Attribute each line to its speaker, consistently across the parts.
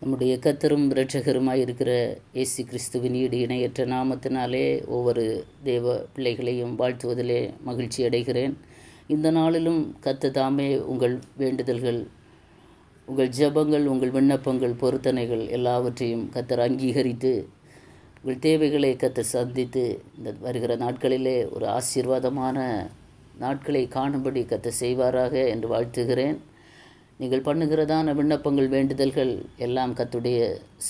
Speaker 1: நம்முடைய கர்த்தரும் இரட்சகருமாய் இருக்கிற இயேசு கிறிஸ்துவின் ஈடு இணையற்ற நாமத்தினாலே ஒவ்வொரு தேவ பிள்ளைகளையும் வாழ்த்துவதிலே மகிழ்ச்சி அடைகிறேன். இந்த நாளிலும் கர்த்தர் தாமே உங்கள் வேண்டுதல்கள், உங்கள் ஜெபங்கள், உங்கள் விண்ணப்பங்கள், பொருத்தனைகள் எல்லாவற்றையும் கர்த்தர் அங்கீகரித்து உங்கள் தேவைகளை கர்த்தர் சந்தித்து இந்த வருகிற நாட்களிலே ஒரு ஆசீர்வாதமான நாட்களை காணும்படி கர்த்தர் செய்வாராக என்று வாழ்த்துகிறேன். நீங்கள் பண்ணுகிறதான விண்ணப்பங்கள், வேண்டுதல்கள் எல்லாம் கர்த்தருடைய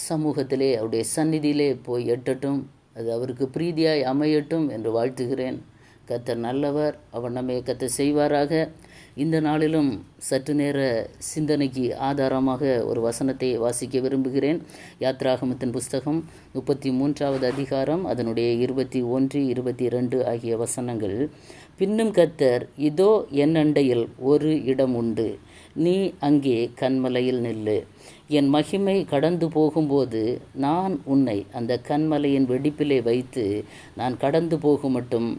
Speaker 1: சமூகத்திலே, அவருடைய சந்நிதியிலே போய் எட்டட்டும், அது அவருக்கு பிரீதியாய் அமையட்டும் என்று வாழ்த்துகிறேன். கர்த்தர் நல்லவர், அவர் நம்மை கர்த்தர் செய்வாராக. இந்த நாளிலும் சற்று நேர சிந்தனைக்கு ஆதாரமாக ஒரு வசனத்தை வாசிக்க விரும்புகிறேன். யாத்ராகமத்தின் புஸ்தகம் 33வது அதிகாரம், அதனுடைய 21, 22 ஆகிய வசனங்கள். பின்னும் கர்த்தர், இதோ என் அண்டையில் ஒரு இடம் உண்டு, நீ அங்கே கன்மலையில் நில்லு. என் மகிமை கடந்து போகும்போது நான் உன்னை அந்த கன்மலையின் வெடிப்பிலே வைத்து நான் கடந்து போகும் மட்டும்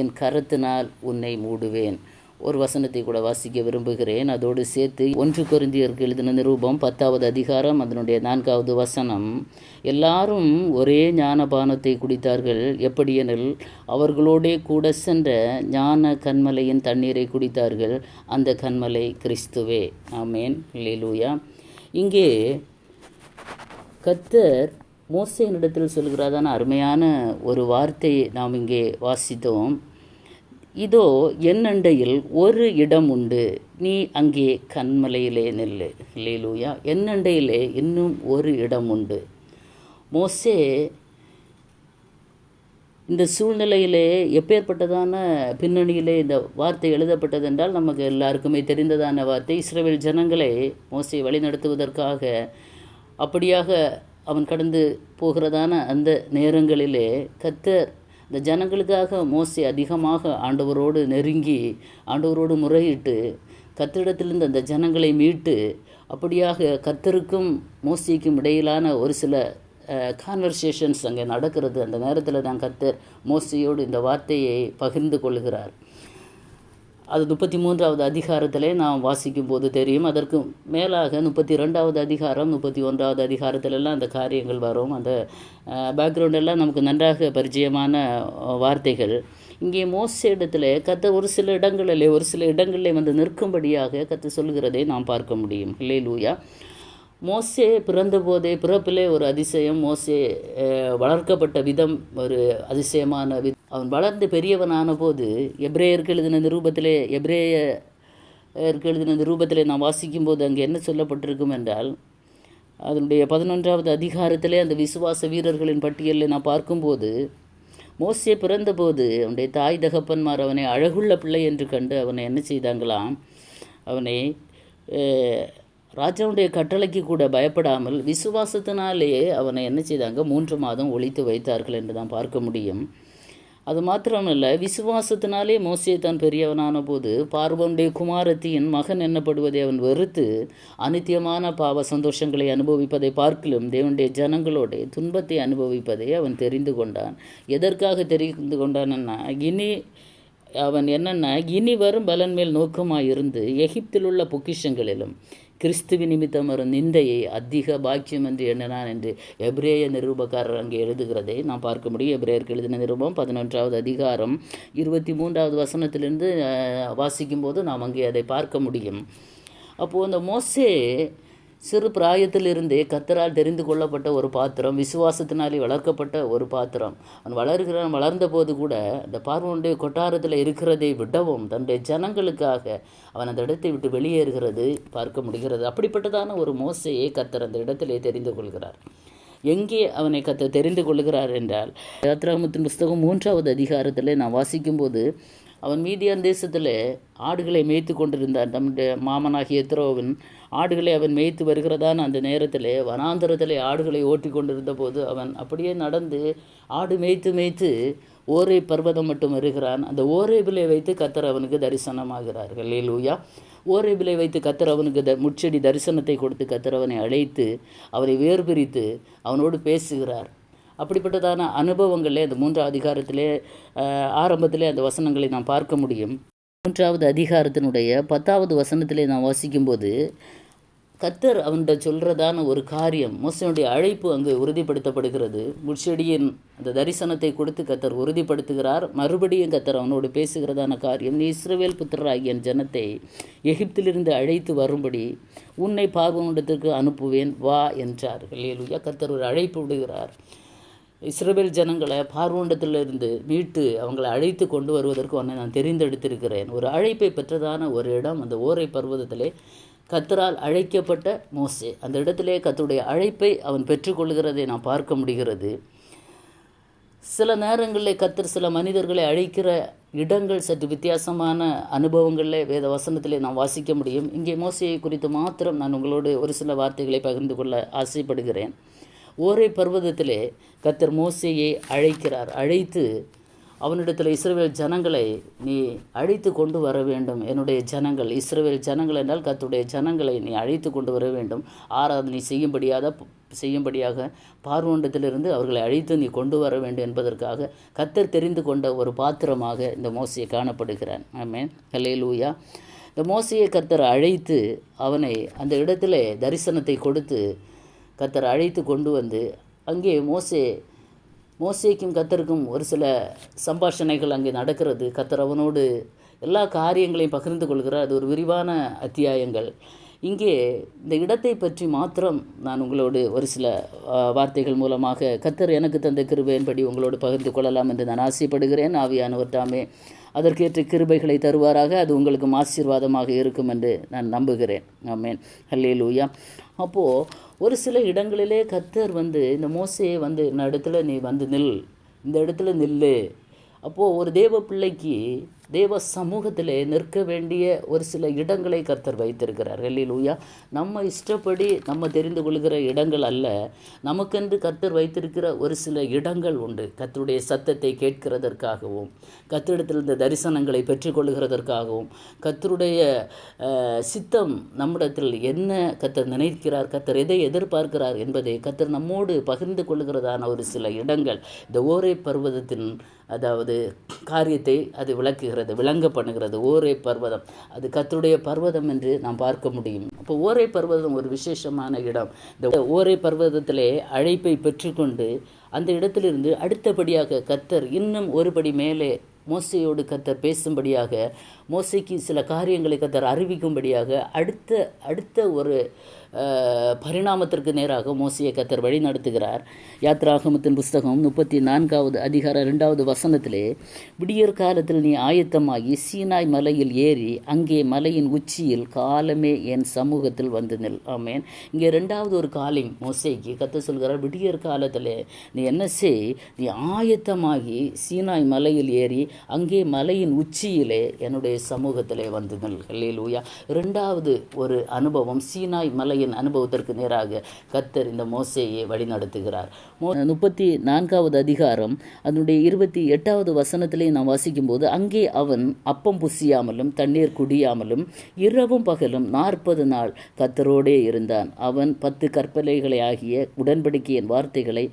Speaker 1: என் கரத்தினால் உன்னை மூடுவேன். ஒரு வசனத்தை கூட வாசிக்க விரும்புகிறேன். அதோடு சேர்த்து 1 கொரிந்தியருக்கு எழுதின நிருபம் 10வது அதிகாரம், அதனுடைய 4வது வசனம். எல்லாரும் ஒரே ஞானபானத்தை குடித்தார்கள், எப்படியெனில் அவர்களோடே கூட சென்ற ஞான கன்மலையின் தண்ணீரை குடித்தார்கள், அந்த கன்மலை கிறிஸ்துவே. ஆமேன், அல்லேலூயா. இங்கே கர்த்தர் மோசேயினிடத்தில் சொல்கிறதான அருமையான ஒரு வார்த்தையை நாம் இங்கே வாசித்தோம். இதோ என் அண்டையில் ஒரு இடம் உண்டு, நீ அங்கே கன்மலையிலே நில்லு. அல்லேலூயா. என் அண்டையிலே இன்னும் ஒரு இடம் உண்டு. மோசே இந்த சூழ்நிலையிலே எப்பேற்பட்டதான பின்னணியிலே இந்த வார்த்தை எழுதப்பட்டது என்றால் நமக்கு எல்லாருக்குமே தெரிந்ததான வார்த்தை. இஸ்ரவேல் ஜனங்களை மோசே வழிநடத்துவதற்காக அப்படியாக அவன் கடந்து போகிறதான அந்த நேரங்களிலே கர்த்தர் இந்த ஜனங்களுக்காக மோசே அதிகமாக ஆண்டவரோடு நெருங்கி ஆண்டவரோடு முறையிட்டு கர்த்தரிடத்திலிருந்து அந்த ஜனங்களை மீட்டு அப்படியாக கர்த்தருக்கும் மோசேக்கும் இடையிலான ஒரு சில கான்வர்சேஷன்ஸ் அங்கே நடக்கிறது. அந்த நேரத்தில் தான் கர்த்தர் மோசேயோடு இந்த வார்த்தையை பகிர்ந்து கொள்கிறார். அது 33வது அதிகாரத்திலே நாம் வாசிக்கும் போது தெரியும். அதற்கு மேலாக 32வது அதிகாரம், 31வது அதிகாரத்திலெல்லாம் அந்த காரியங்கள் வரும். அந்த பேக்ரவுண்டெல்லாம் நமக்கு நன்றாக பரிச்சயமான வார்த்தைகள். இங்கே மோசே இடத்துல கர்த்தர் ஒரு சில இடங்களிலே வந்து நிற்கும்படியாக கர்த்தர் சொல்கிறதை நாம் பார்க்க முடியும். அல்லேலூயா. மோசே பிறந்தபோதே பிறப்பிலே ஒரு அதிசயம். மோசே வளர்க்கப்பட்ட விதம் ஒரு அதிசயமான அவன் வளர்ந்து பெரியவனான போது எபிரேயருக்கு எழுதின நிருபத்திலே நாம் வாசிக்கும்போது அங்கே என்ன சொல்லப்பட்டிருக்கும் என்றால், அதனுடைய 11வது அதிகாரத்திலே அந்த விசுவாச வீரர்களின் பட்டியலில் நான் பார்க்கும்போது, மோசே பிறந்தபோது அவனுடைய தாய் தகப்பன்மார் அவனை அழகுள்ள பிள்ளை என்று கண்டு அவனை என்ன செய்தாங்களாம், அவனை ராஜாவுடைய கட்டளைக்கு கூட பயப்படாமல் விசுவாசத்தினாலேயே அவனை என்ன செய்தாங்க, 3 மாதம் ஒளித்து வைத்தார்கள் என்று தான் பார்க்க முடியும். அது மாத்திரமல்ல, விசுவாசத்தினாலே மோசே தான் பெரியவனான போது பார்வோனுடைய குமாரத்தியின் மகன் என்னப்படுவதை அவன் வெறுத்து அநித்தியமான பாவ சந்தோஷங்களை அனுபவிப்பதை பார்க்கிலும் தேவனுடைய ஜனங்களோட துன்பத்தை அனுபவிப்பதை அவன் தெரிந்து கொண்டான். எதற்காக தெரிந்து கொண்டான்னா, இனி வரும் பலன் மேல் நோக்கமாக இருந்து எகிப்தில் உள்ள பொக்கிஷங்களிலும் கிறிஸ்துவின் நிமித்தம் வரும் நிந்தையை அதிக பாக்கியம் என்று எண்ணினான் என்று எபிரேய நிருபக்காரர் அங்கே எழுதுகிறதை நாம் பார்க்க முடியும். எபிரேயருக்கு எழுதின நிருபம் 11வது அதிகாரம் 23வது வசனத்திலிருந்து வாசிக்கும்போது நாம் அங்கே அதை பார்க்க முடியும். அப்போது அந்த மோசே சிறு பிராயத்திலிருந்தே கர்த்தரால் தெரிந்து கொள்ளப்பட்ட ஒரு பாத்திரம், விசுவாசத்தினாலே வளர்க்கப்பட்ட ஒரு பாத்திரம். அவன் வளர்ந்த போது கூட அந்த பார்வோனுடைய கொட்டாரத்தில் இருக்கிறதை விடவும் தன்னுடைய ஜனங்களுக்காக அவன் அந்த இடத்தை விட்டு வெளியேறுகிறது பார்க்க முடிகிறது. அப்படிப்பட்டதான ஒரு மோசையை கர்த்தர் அந்த இடத்திலே தெரிந்து கொள்கிறார். எங்கே அவனை கர்த்தர் தெரிந்து கொள்கிறார் என்றால், யாத்ராகமத்தின் புஸ்தகம் 3வது அதிகாரத்தில் நான் வாசிக்கும்போது, அவன் மீதியான் தேசத்தில் ஆடுகளை மேய்த்து கொண்டிருந்தான். தன்னுடைய மாமனாகிய எத்ரோவின் ஆடுகளை அவன் மேய்த்து வருகிறதான அந்த நேரத்தில் வனாந்தரத்தில் ஆடுகளை ஓட்டி கொண்டிருந்த போது அவன் அப்படியே நடந்து ஆடு மேய்த்து ஓரே பர்வதம் மட்டும் வருகிறான். அந்த ஓரேபிலை வைத்து கர்த்தர் அவனுக்கு தரிசனமாகிறார். அல்லேலூயா. ஓரேபிலை வைத்து கர்த்தர் அவனுக்கு முச்செடி தரிசனத்தை கொடுத்து கர்த்தர் அவனை அழைத்து அவனை வேறுபிரித்து அவனோடு பேசுகிறார். அப்படிப்பட்டதான அனுபவங்களே அந்த 3வது அதிகாரத்திலே ஆரம்பத்திலே அந்த வசனங்களை நாம் பார்க்க முடியும். 3வது அதிகாரத்தினுடைய 10வது வசனத்திலே நாம் வாசிக்கும்போது, கர்த்தர் அவன்கிட்ட சொல்கிறதான ஒரு காரியம், மோசேயுடைய அழைப்பு அங்கு உறுதிப்படுத்தப்படுகிறது. முட்செடியின் அந்த தரிசனத்தை கொடுத்து கர்த்தர் உறுதிப்படுத்துகிறார். மறுபடியும் கர்த்தர் அவனோடு பேசுகிறதான காரியம், நீ இஸ்ரவேல் புத்திரராகிய என் ஜனத்தை எகிப்திலிருந்து அழைத்து வரும்படி உன்னை பார்வோனிடத்திற்கு அனுப்புவேன் வா என்றார். அல்லேலூயா. கர்த்தர் ஒரு அழைப்பு விடுகிறார். இஸ்ரவேல் ஜனங்களை பார்வோனிடத்திலிருந்து மீட்டு அவங்களை அழைத்து கொண்டு வருவதற்கு உன்னை நான் தெரிந்தெடுத்திருக்கிறேன். ஒரு அழைப்பை பெற்றதான ஒரு இடம் அந்த ஓரை பர்வதத்திலே கர்த்தரால் அழைக்கப்பட்ட மோசே. அந்த இடத்திலே கர்த்தருடைய அழைப்பை அவன் பெற்றுக்கொள்கிறதை நாம் பார்க்க முடிகிறது. சில நேரங்களில் கர்த்தர் சில மனிதர்களை அழைக்கிற இடங்கள் சற்று வித்தியாசமான அனுபவங்களில் வேத வசனத்திலே நாம் வாசிக்க முடியும். இங்கே மோசேயை குறித்து மாத்திரம் நான் உங்களோடு ஒரு சில வார்த்தைகளை பகிர்ந்து கொள்ள ஆசைப்படுகிறேன். ஓரை பர்வதத்திலே கர்த்தர் மோசேயை அழைக்கிறார். அழைத்து அவனிடத்தில் இஸ்ரவேல் ஜனங்களை நீ அழைத்து கொண்டு வர வேண்டும். என்னுடைய ஜனங்கள், இஸ்ரவேல் ஜனங்கள் என்றால் கர்த்தருடைய ஜனங்களை நீ அழைத்து கொண்டு வர வேண்டும். ஆராதனை செய்யும்படியாக பார்வோனிடத்திலிருந்து அவர்களை அழைத்து நீ கொண்டு வர வேண்டும் என்பதற்காக கர்த்தர் தெரிந்து கொண்ட ஒரு பாத்திரமாக இந்த மோசே காணப்படுகிறான். ஆமென், அல்லேலூயா. இந்த மோசையை கர்த்தர் அழைத்து அவனை அந்த இடத்துல தரிசனத்தை கொடுத்து கர்த்தர் அழைத்து கொண்டு வந்து அங்கே மோசேக்கும் கர்த்தருக்கும் ஒரு சில சம்பாஷணைகள் அங்கே நடக்கிறது. கர்த்தர் அவனோடு எல்லா காரியங்களையும் பகிர்ந்து கொள்கிறார். அது ஒரு விரிவான அத்தியாயங்கள். இங்கே இந்த இடத்தை பற்றி மாத்திரம் நான் உங்களோடு ஒரு சில வார்த்தைகள் மூலமாக கர்த்தர் எனக்கு தந்த கிருபையின்படி உங்களோடு பகிர்ந்து கொள்ளலாம் என்று நான் ஆசைப்படுகிறேன். ஆவியானவர் தாமே அதற்கேற்ற கிருபைகளை தருவாராக. அது உங்களுக்கு ஆசீர்வாதமாக இருக்கும் என்று நான் நம்புகிறேன். ஆமென், அல்லேலூயா. அப்போது ஒரு சில இடங்களிலே கர்த்தர் இந்த மோசேயை இந்த இடத்துல நீ இந்த இடத்துல நில்லு. அப்போது ஒரு தேவ பிள்ளைக்கு தேவ சமூகத்தில் நிற்க வேண்டிய ஒரு சில இடங்களை கர்த்தர் வைத்திருக்கிறார். அல்லேலூயா. நம்ம இஷ்டப்படி நம்ம தெரிந்து கொள்கிற இடங்கள் அல்ல, நமக்கென்று கர்த்தர் வைத்திருக்கிற ஒரு சில இடங்கள் உண்டு. கர்த்தருடைய சத்தத்தை கேட்கிறதற்காகவும், கர்த்தரிடத்தில் இந்த தரிசனங்களை பெற்றுக்கொள்கிறதற்காகவும், கர்த்தருடைய சித்தம் நம்மிடத்தில் என்ன கர்த்தர் நினைக்கிறார், கர்த்தர் எதை எதிர்பார்க்கிறார் என்பதை கர்த்தர் நம்மோடு பகிர்ந்து கொள்கிறதான ஒரு சில இடங்கள் இந்த ஓரை பர்வதத்தின் காரியத்தை அது விளங்க பண்ணுகிறது. ஓரை பர்வதம் அது கர்த்தருடைய பர்வதம் என்று நாம் பார்க்க முடியும். அப்போ ஓரை பர்வதம் ஒரு விசேஷமான இடம். இந்த ஓரை பர்வதத்திலே அழைப்பை பெற்றுக்கொண்டு அந்த இடத்திலிருந்து அடுத்தபடியாக கர்த்தர் இன்னும் ஒருபடி மேலே மோசையோடு கர்த்தர் பேசும்படியாக, மோசைக்கு சில காரியங்களை கர்த்தர் அறிவிக்கும்படியாக அடுத்த ஒரு பரிணாமத்திற்கு நேராக மோசையை கர்த்தர் வழி நடத்துகிறார். யாத்ராகமத்தின் புஸ்தகம் 34வது அதிகாரம் 2வது வசனத்திலே, விடியற் காலத்தில் நீ ஆயத்தமாகி சீனாய் மலையில் ஏறி அங்கே மலையின் உச்சியில் காலமே என் சமூகத்தில் வந்து நில். ஆமென். இங்கே 2வது ஒரு காலிங் மோசைக்கு கர்த்தர் சொல்கிறார், விடியற் காலத்தில் நீ என்ன செய், நீ ஆயத்தமாகி சீனாய் மலையில் ஏறி அங்கே மலையின் உச்சியிலே என்னுடைய சமூகத்திலே வந்து நில். அல்லேலூயா. 2வது ஒரு அனுபவம், சீனாய் மலையின் அனுபவத்திற்கு நேராக கர்த்தர் இந்த மோசேயை வழி நடத்துகிறார். 34வது அதிகாரம் அதனுடைய 28வது வசனத்திலே நாம் வாசிக்கும் போது, அங்கே அவன் அப்பம் புசியாமலும் தண்ணீர் குடியாமலும் இரவும் பகலும் 40 நாள் கர்த்தரோடே இருந்தான். அவன் 10 கற்பலைகளை ஆகிய உடன்படிக்கையின் வார்த்தைகளை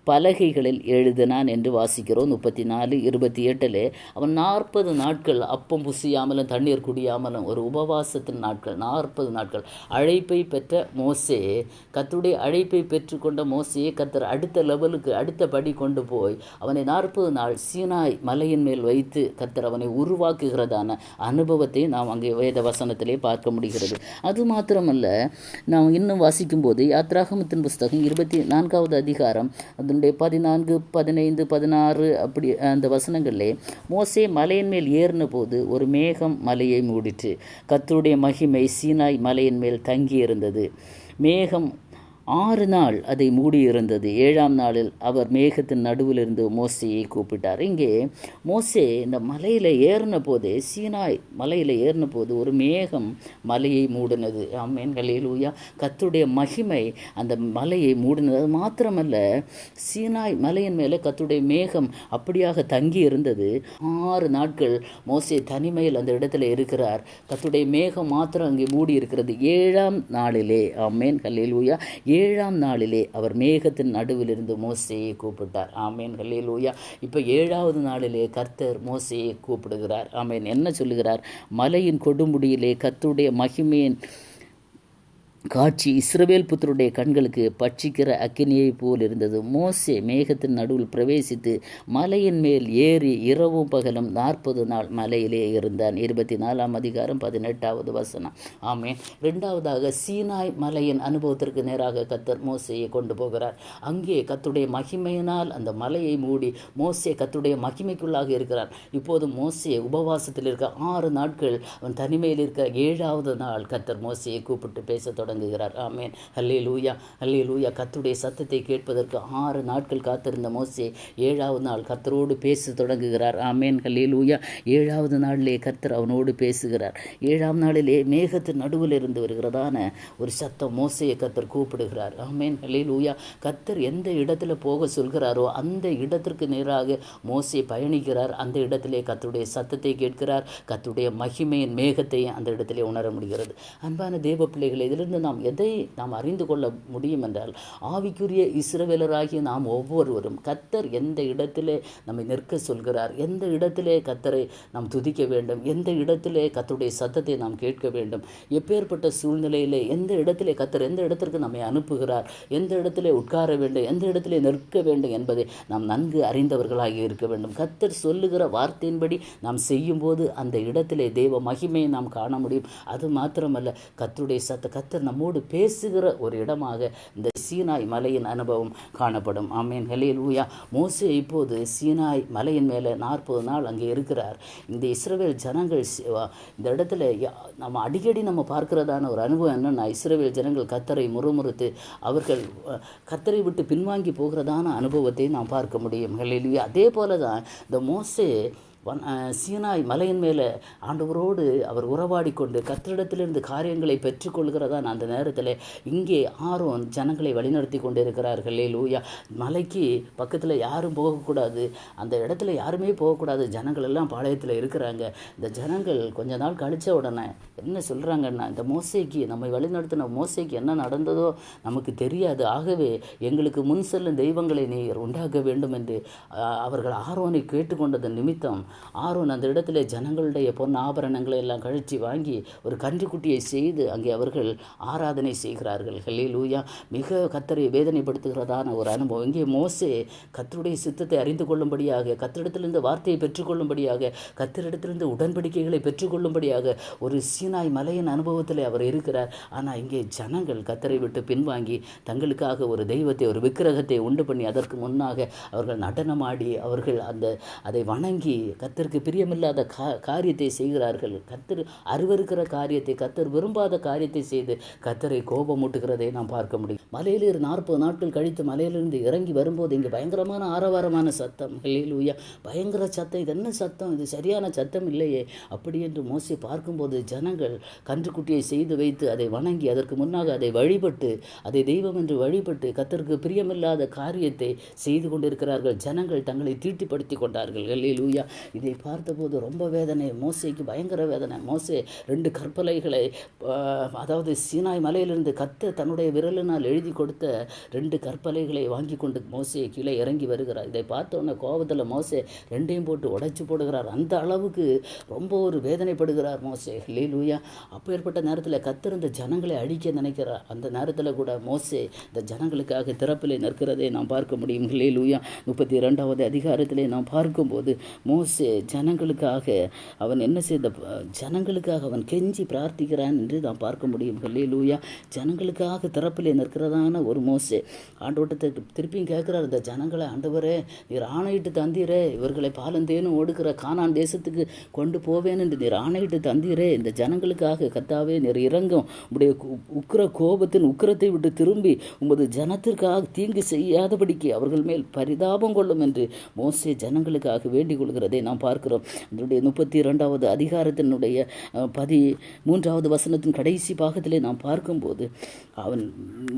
Speaker 1: பலகைகளில் எழுதினான் என்று வாசிக்கிறோம். 34:28 அவன் 40 நாட்கள் அப்பம் புசியாமலும் தண்ணீர் குடியாமலும், ஒரு உபவாசத்தின் நாட்கள், 40 நாட்கள். அழைப்பை பெற்ற மோசே, கர்த்தருடைய அழைப்பை பெற்றுக்கொண்ட மோசையை கர்த்தர் அடுத்த லெவலுக்கு அடுத்தபடி கொண்டு போய் அவனை 40 நாள் சீனாய் மலையின் மேல் வைத்து கர்த்தர் அவனை உருவாக்குகிறதான அனுபவத்தை நாம் அங்கே வேத வசனத்திலே பார்க்க முடிகிறது. அது மாத்திரமல்ல, நாம் இன்னும் வாசிக்கும்போது யாத்ராகமத்தின் புஸ்தகம் 24வது அதிகாரம் அதனுடைய 14, 15, 16 அப்படி அந்த வசனங்களிலே, மோசே மலையின் மேல் ஏறின போது ஒரு மேகம் மலையை மூடிற்று. கர்த்தருடைய மகிமை சீனாய் மலையின் மேல் தங்கி இருந்தது. மேகம் 6 நாள் அதை மூடியிருந்தது. 7ஆம் நாளில் அவர் மேகத்தின் நடுவிலிருந்து மோசையை கூப்பிட்டார். இங்கே மோசே இந்த மலையில் ஏறின போதே, சீனாய் மலையில் ஏறின போது ஒரு மேகம் மலையை மூடினது. ஆமென், அல்லேலூயா. கர்த்தருடைய மகிமை அந்த மலையை மூடினது. அது மாத்திரமல்ல, சீனாய் மலையின் மேலே கர்த்தருடைய மேகம் அப்படியாக தங்கி இருந்தது. 6 நாட்கள் மோசே தனிமையில் அந்த இடத்துல இருக்கிறார். கர்த்தருடைய மேகம் மாத்திரம் அங்கே மூடி இருக்கிறது. 7ஆம் நாளிலே, ஆமென், அல்லேலூயா, 7ஆம் நாளிலே அவர் மேகத்தின் நடுவிலிருந்து மோசேயை கூப்பிட்டார். ஆமென், அல்லேலூயா. இப்போ 7வது நாளிலே கர்த்தர் மோசேயை கூப்பிடுகிறார். ஆமென். என்ன சொல்லுகிறார்? மலையின் கொடுமுடியிலே கர்த்தருடைய மகிமையின் காட்சி இஸ்ரவேல் புத்தருடைய கண்களுக்கு பட்சிக்கிற அக்கினியைப் போல் இருந்தது. மோசே மேகத்தின் நடுவில் பிரவேசித்து மலையின் மேல் ஏறி இரவும் பகலும் 40 நாள் மலையிலே இருந்தான். 24ஆம் அதிகாரம் 18வது வசனம். ஆமென். இரண்டாவதாக சீனாய் மலையின் அனுபவத்திற்கு நேராக கர்த்தர் மோசேயை கொண்டு போகிறார். அங்கே கர்த்தருடைய மகிமையினால் அந்த மலையை மூடி மோசே கர்த்தருடைய மகிமைக்குள்ளாக இருக்கிறார். இப்போது மோசே உபவாசத்தில் இருக்க 6 நாட்கள் அவன் தனிமையில் இருக்க 7வது நாள் கர்த்தர் மோசையை கூப்பிட்டு பேச தொடங்குகிறார். ஆமென். அல்லேலூயா, அல்லேலூயா. கர்த்தருடைய சத்தத்தை கேட்பதற்கு 6 நாட்கள் காத்திருந்த மோசே 7வது நாள் கர்த்தரோடு பேச தொடங்குகிறார். ஆமென். அல்லேலூயா. 7வது நாளிலே கர்த்தர் அவனோடு பேசுகிறார். 7ஆம் நாளிலே மேகத்தின் நடுவில் இருந்து வருகிறதான ஒரு சத்தம் மோசையை கர்த்தர் கூப்பிடுகிறார். ஆமென். அல்லேலூயா. கர்த்தர் எந்த இடத்துல போக சொல்கிறாரோ அந்த இடத்திற்கு நேராக மோசே பயணிக்கிறார். அந்த இடத்திலே கர்த்தருடைய சத்தத்தை கேட்கிறார். கர்த்தருடைய மகிமையின் மேகத்தை அந்த இடத்திலே உணர முடிகிறது. அன்பான தேவ பிள்ளைகளை, இதிலிருந்து நாம் எதை நாம் அறிந்து கொள்ள முடியும் என்றால், ஆவிக்குரிய இஸ்ரவேலராகிய நாம் ஒவ்வொருவரும் கர்த்தர் எந்த இடத்திலே நம்மை நிற்க சொல்கிறார், எந்த இடத்திலே கர்த்தரை நாம் துதிக்க வேண்டும், எந்த இடத்திலே கர்த்தருடைய சத்தத்தை நாம் கேட்க வேண்டும், எப்பேற்பட்ட சூழ்நிலையிலே எந்த இடத்திலே கர்த்தர் எந்த இடத்திற்கு நம்மை அனுப்புகிறார், எந்த இடத்திலே உட்கார வேண்டும், எந்த இடத்திலே நிற்க வேண்டும் என்பதை நாம் நன்கு அறிந்தவர்களாக இருக்க வேண்டும். கர்த்தர் சொல்லுகிற வார்த்தையின்படி நாம் செய்யும்போது அந்த இடத்திலே தேவ மகிமையை நாம் காண முடியும். அது மாத்திரமல்ல, கர்த்தருடைய கர்த்தர் நம்மோடு பேசுகிற ஒரு இடமாக இந்த சீனாய் மலையின் அனுபவம் காணப்படும். ஆமென். ஹல்லேலூயா. மோசே இப்போது சீனாய் மலையின் மேலே 40 நாள் அங்கே இருக்கிறார். இந்த இஸ்ரவேல் ஜனங்கள் இந்த இடத்துல நம்ம அடிக்கடி நம்ம பார்க்கிறதான ஒரு அனுபவம் என்னன்னா, இஸ்ரவேல் ஜனங்கள் கர்த்தரை முறுமுறுத்து அவர்கள் கர்த்தரை விட்டு பின்வாங்கி போகிறதான அனுபவத்தை நாம் பார்க்க முடியும். ஹல்லேலூயா. அதே போல தான் இந்த மோசே சீனாய் மலையின் மேலே ஆண்டவரோடு அவர் உறவாடி கொண்டு கர்த்தரிடத்திலிருந்து காரியங்களை பெற்றுக்கொள்கிறதான் அந்த நேரத்தில் இங்கே ஆரோன் ஜனங்களை வழிநடத்தி கொண்டு இருக்கிறார்கள். ஹல்லேலூயா. மலைக்கு பக்கத்தில் யாரும் போகக்கூடாது, அந்த இடத்துல யாருமே போகக்கூடாது. ஜனங்கள் எல்லாம் பாளையத்தில் இருக்கிறாங்க. இந்த ஜனங்கள் கொஞ்ச நாள் கழித்த உடனே என்ன சொல்கிறாங்கன்னா, இந்த மோசேக்கு நம்மை வழிநடத்தின மோசேக்கு என்ன நடந்ததோ நமக்கு தெரியாது, ஆகவே எங்களுக்கு முன் செல்லும் தெய்வங்களை நீர் உண்டாக்க வேண்டும் என்று அவர்கள் ஆரோனை கேட்டுக்கொண்டதன் நிமித்தம் ஆரோன் அந்த இடத்துல ஜனங்களுடைய பொன் ஆபரணங்களை எல்லாம் கழிச்சு வாங்கி ஒரு கன்றுக்குட்டியை செய்து அங்கே அவர்கள் ஆராதனை செய்கிறார்கள். ஹல்லேலூயா. மிக கர்த்தரை வேதனைப்படுத்துகிறதான ஒரு அனுபவம். இங்கே மோசே கர்த்தருடைய சித்தத்தை அறிந்து கொள்ளும்படியாக, கர்த்தரிடத்திலிருந்து வார்த்தையை பெற்றுக்கொள்ளும்படியாக, கர்த்தரிடத்திலிருந்து உடன்படிக்கைகளை பெற்றுக்கொள்ளும்படியாக ஒரு சீனாய் மலையின் அனுபவத்தில் அவர் இருக்கிறார். ஆனால் இங்கே ஜனங்கள் கர்த்தரை விட்டு பின்வாங்கி தங்களுக்காக ஒரு தெய்வத்தை, ஒரு விக்கிரகத்தை உண்டு பண்ணி அதற்கு முன்னாக அவர்கள் நடனமாடி அவர்கள் அதை வணங்கி கர்த்தருக்கு பிரியமில்லாத காரியத்தை செய்கிறார்கள். கர்த்தர் அருவருக்கிற காரியத்தை, கர்த்தர் விரும்பாத காரியத்தை செய்து கர்த்தரை கோபமூட்டுகிறதை நாம் பார்க்க முடியும். மலையில் 40 நாட்கள் கழித்து மலையிலிருந்து இறங்கி வரும்போது இங்கே பயங்கரமான ஆரவாரமான சத்தம். ஹல்லேலூயா. பயங்கர சத்தம். இது என்ன சத்தம்? இது சரியான சத்தம் இல்லையே. அப்படி என்று மோசே பார்க்கும்போது ஜனங்கள் கன்றுக்குட்டியை செய்து வைத்து அதை வணங்கி அதற்கு முன்னாக அதை வழிபட்டு, அதை தெய்வம் என்று வழிபட்டு கர்த்தருக்கு பிரியமில்லாத காரியத்தை செய்து கொண்டிருக்கிறார்கள். ஜனங்கள் தங்களை தீட்டுப்படுத்தி கொண்டார்கள். ஹல்லேலூயா. இதை பார்த்தபோது ரொம்ப வேதனை. மோசேக்கு பயங்கர வேதனை. மோசே 2 கற்பலைகளை, அதாவது சீனாய் மலையிலிருந்து கர்த்தர் தன்னுடைய விரலினால் எழுதி கொடுத்த 2 கற்பலைகளை வாங்கி கொண்டு மோசே கீழே இறங்கி வருகிறார். இதை பார்த்தோன்னே கோபத்தில் மோசே 2ஐயும் போட்டு உடைச்சு போடுகிறார். அந்த அளவுக்கு ரொம்ப ஒரு வேதனைப்படுகிறார் மோசே. ஹல்லேலூயா. அப்பேற்பட்ட நேரத்தில் கர்த்தர் இந்த ஜனங்களை அழிக்க நினைக்கிறார். அந்த நேரத்தில் கூட மோசே இந்த ஜனங்களுக்காக திறப்பிலே நிற்கிறதை நாம் பார்க்க முடியும். ஹல்லேலூயா. 32வது அதிகாரத்திலே நாம் பார்க்கும்போது மோசே ஜனங்களுக்காக அவன் என்ன செய்த, ஜனங்களுக்காக அவன் கெஞ்சி பிரார்த்திக்கிறான் என்று நாம் பார்க்க முடியும். ஹல்லேலூயா. ஜனங்களுக்காக திறப்பிலே நிற்கிறதான ஒரு மோசே ஆண்டவர்கிட்ட திருப்பியும் கேட்குறார், இந்த ஜனங்களை ஆண்டவரே நீர் ஆணையிட்டு தந்தீரே, இவர்களை பாலந்தேனும் ஓடுகிற கானான் தேசத்துக்கு கொண்டு போவேன் என்று நீர் ஆணையிட்டு தந்தீரே, இந்த ஜனங்களுக்காக கர்த்தாவே நீர் இறங்கும், உம்முடைய உக்கிர கோபத்தின் உக்கிரத்தை விட்டு திரும்பி உமது ஜனத்திற்காக தீங்கு செய்யாதபடிக்கு அவர்கள் மேல் பரிதாபம் கொள்ளும் என்று மோசே ஜனங்களுக்காக வேண்டிக் கொள்கிறதை நாம் பார்க்கிறோம். அதனுடைய 32வது அதிகாரத்தினுடைய 13வது வசனத்தின் கடைசி பாகத்திலே நாம் பார்க்கும்போது அவன்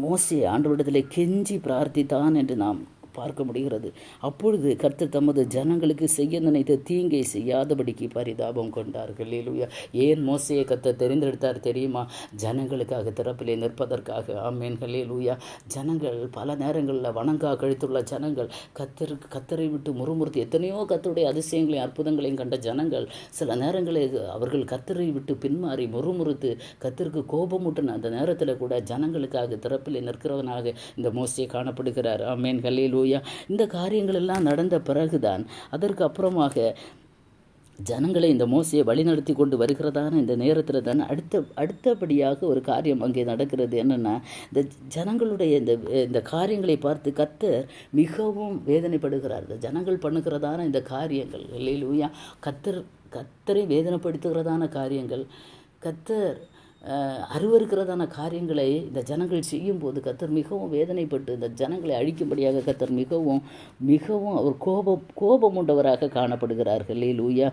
Speaker 1: மோசே ஆண்டவரிடத்திலே கெஞ்சி பிரார்த்தித்தான் என்று நாம் பார்க்க முடிகிறது. அப்பொழுது கர்த்தர் தமது ஜனங்களுக்கு செய்ய நினைத்த தீங்கை செய்யாதபடிக்கு பரிதாபம் கொண்டார்கள். அல்லேலூயா. ஏன் மோசேயை கர்த்தர் தெரிந்தெடுத்தார் தெரியுமா? ஜனங்களுக்காக திறப்பிலே நிற்பதற்காக. ஆமென். அல்லேலூயா. ஜனங்கள் பல நேரங்களில் வணங்கா கழித்துள்ள ஜனங்கள், கர்த்தரை விட்டு முறுமுறுத்து எத்தனையோ கர்த்தருடைய அதிசயங்களையும் அற்புதங்களையும் கண்ட ஜனங்கள் சில நேரங்களில் அவர்கள் கர்த்தரை விட்டு பின்மாறி முறுமுறுத்து கர்த்தருக்கு கோபமூட்டின அந்த நேரத்தில் கூட ஜனங்களுக்காக திறப்பிலே நிற்கிறவனாக இந்த மோசே காணப்படுகிறார். ஆமென். அல்லேலூயா. இந்த காரியங்கள் எல்லாம் நடந்த பிறகுதான், அதற்கு அப்புறமாக ஜனங்களை இந்த மோசையை வழிநடத்தி கொண்டு வருகிறதான இந்த நேரத்தில் தான் அடுத்தபடியாக ஒரு காரியம் அங்கே நடக்கிறது. என்னென்னா, இந்த ஜனங்களுடைய இந்த காரியங்களை பார்த்து கர்த்தர் மிகவும் வேதனைப்படுகிறார். இந்த ஜனங்கள் பண்ணுகிறதான இந்த காரியங்கள், அல்லேலூயா, கர்த்தரை வேதனைப்படுத்துகிறதான காரியங்கள், கர்த்தர் அருவருக்கிறதான காரியங்களை இந்த ஜனங்கள் செய்யும்போது கர்த்தர் மிகவும் வேதனைப்பட்டு இந்த ஜனங்களை அழிக்கும்படியாக கர்த்தர் மிகவும் அவர் கோபம் உண்டவராக காணப்படுகிறார்கள். அல்லேலூயா.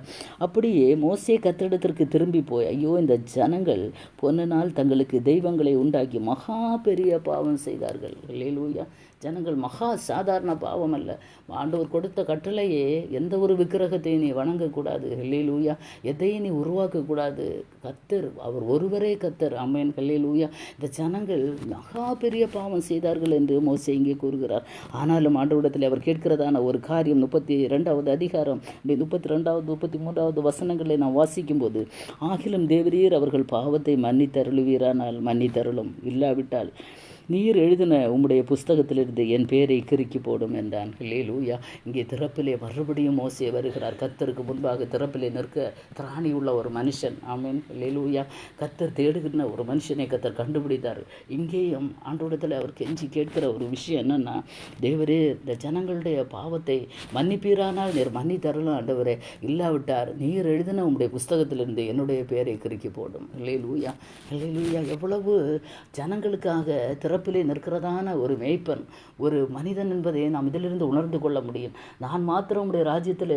Speaker 1: அப்படியே மோசே கர்த்தரிடத்திற்கு திரும்பி போய், ஐயோ, இந்த ஜனங்கள் பொன்னினால் தங்களுக்கு தெய்வங்களை உண்டாக்கி மகா பெரிய பாவம் செய்தார்கள். அல்லேலூயா. ஜனங்கள் மகா சாதாரண பாவம் அல்ல. ஆண்டவர் கொடுத்த கட்டளையே எந்த ஒரு விக்கிரகத்தை நீ வணங்கக்கூடாது. அல்லேலூயா. எதையும் நீ உருவாக்கக்கூடாது. கர்த்தர் அவர் ஒருவரே கர்த்தர். ஆமென். அல்லேலூயா. இந்த ஜனங்கள் மகா பெரிய பாவம் செய்தார்கள் என்று மோசே இங்கே கூறுகிறார். ஆனாலும் ஆண்டவரிடத்தில் அவர் கேட்கிறதான ஒரு காரியம் 32வது அதிகாரம் 32வது 33வது வசனங்களை நாம் வாசிக்கும்போது, ஆகிலும் தேவரீர் அவர்கள் பாவத்தை மன்னித்தருளுவீரானால் மன்னித்தருளும், இல்லாவிட்டால் நீர் எழுதின உம்முடைய புஸ்தகத்திலிருந்து என் பேரை கிறுக்கி போடும் என்றான். அல்லேலூயா. இங்கே திறப்பிலே மறுபடியும் மோசே வருகிறார். கர்த்தருக்கு முன்பாக திறப்பிலே நிற்க திராணி உள்ள ஒரு மனுஷன். ஆமென். அல்லேலூயா. கர்த்தர் தேடுகிற ஒரு மனுஷனை கர்த்தர் கண்டுபிடித்தார். இங்கேயும் ஆண்டவரிடத்தில் அவர் கெஞ்சி கேட்கிற ஒரு விஷயம் என்னென்னா, தேவரே, இந்த ஜனங்களுடைய பாவத்தை மன்னிப்பீரானால் நீர் மன்னி தரலாம் ஆண்டவரே, இல்லாவிட்டார் நீர் எழுதின உம்முடைய புஸ்தகத்திலிருந்து என்னுடைய பேரை கிறுக்கி போடும். அல்லேலூயா. அல்லேலூயா. எவ்வளவு ஜனங்களுக்காக பிறப்பிலே நிற்கிறதான ஒரு மேய்ப்பன், ஒரு மனிதன் என்பதை நாம் இதிலிருந்து உணர்ந்து கொள்ள முடியும். நான் மாத்திரம் உடைய ராஜ்யத்தில்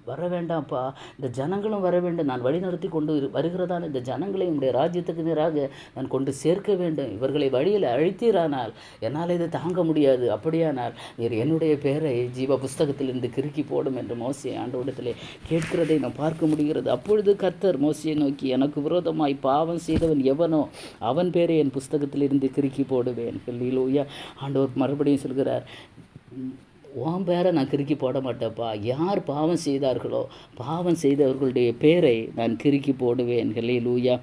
Speaker 1: வர வேண்டாம்ப்பா, இந்த ஜனங்களும் வர வேண்டும். நான் வழிநடத்தி கொண்டு வருகிறதான இந்த ஜனங்களை உடைய ராஜ்யத்துக்கு நேராக நான் கொண்டு சேர்க்க வேண்டும். இவர்களை வழியில் அழித்தீரானால் என்னால் இதை தாங்க முடியாது. அப்படியானால் நீர் என்னுடைய பெயரை ஜீவ புஸ்தகத்திலிருந்து கிறுக்கி போடும் என்று மோசே ஆண்டவரிடத்திலே கேட்கிறதை நாம் பார்க்க முடிகிறது. அப்பொழுது கர்த்தர் மோசையை நோக்கி, எனக்கு விரோதமாய் பாவம் செய்தவன் எவனோ அவன் பேரை என் புஸ்தகத்திலிருந்து கிறுக்கி போடுவேன். அல்லேலூயா. ஆண்டவர் மறுபடியும் சொல்கிறார், உன் பேரை நான் கிறுக்கி போட மாட்டேப்பா. யார் பாவம் செய்தார்களோ பாவம் செய்தவர்களுடைய பேரை நான் கிறுக்கி போடுவேன். அல்லேலூயா.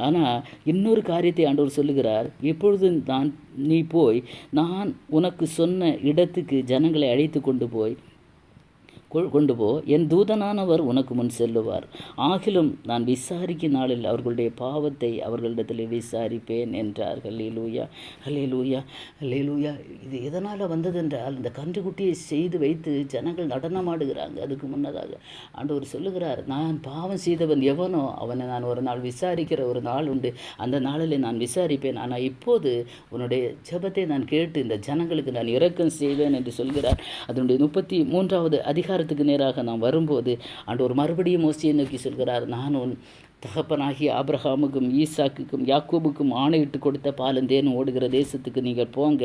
Speaker 1: ஆனால் இன்னொரு காரியத்தை ஆண்டவர் சொல்லுகிறார், இப்பொழுது நீ போய் நான் உனக்கு சொன்ன இடத்துக்கு ஜனங்களை அழைத்து கொண்டு போ, என் தூதனானவர் உனக்கு முன் செல்லுவார். ஆகிலும் நான் விசாரிக்கும் நாளில் அவர்களுடைய பாவத்தை அவர்களிடத்தில் விசாரிப்பேன் என்றார். அல்லேலூயா. அல்லேலூயா. அல்லேலூயா. இது எதனால் வந்ததென்றால், இந்த கன்றுக்குட்டியை செய்து வைத்து ஜனங்கள் நடனமாடுகிறாங்க. அதுக்கு முன்னதாக ஆண்டவர் சொல்லுகிறார், நான் பாவம் செய்தவன் எவனோ அவனை நான் ஒரு நாள் விசாரிக்கிற ஒரு நாள் உண்டு. அந்த நாளில் நான் விசாரிப்பேன். ஆனால் இப்போது உன்னுடைய ஜெபத்தை நான் கேட்டு இந்த ஜனங்களுக்கு நான் இரக்கம் செய்வேன் என்று சொல்கிறார். அதனுடைய 33வது அதிகாரத்துக்கு நேராக நாம் வரும்போது ஆண்டவர் மறுபடியும் மோசேயை நோக்கி சொல்கிறார், நான் உன் தகப்பனாகிய ஆபிரகாமுக்கும் ஈசாக்குக்கும் யாக்கோபுக்கும் ஆணையிட்டு கொடுத்த பாலந்தேனும் ஓடுகிற தேசத்துக்கு நீங்கள் போங்க.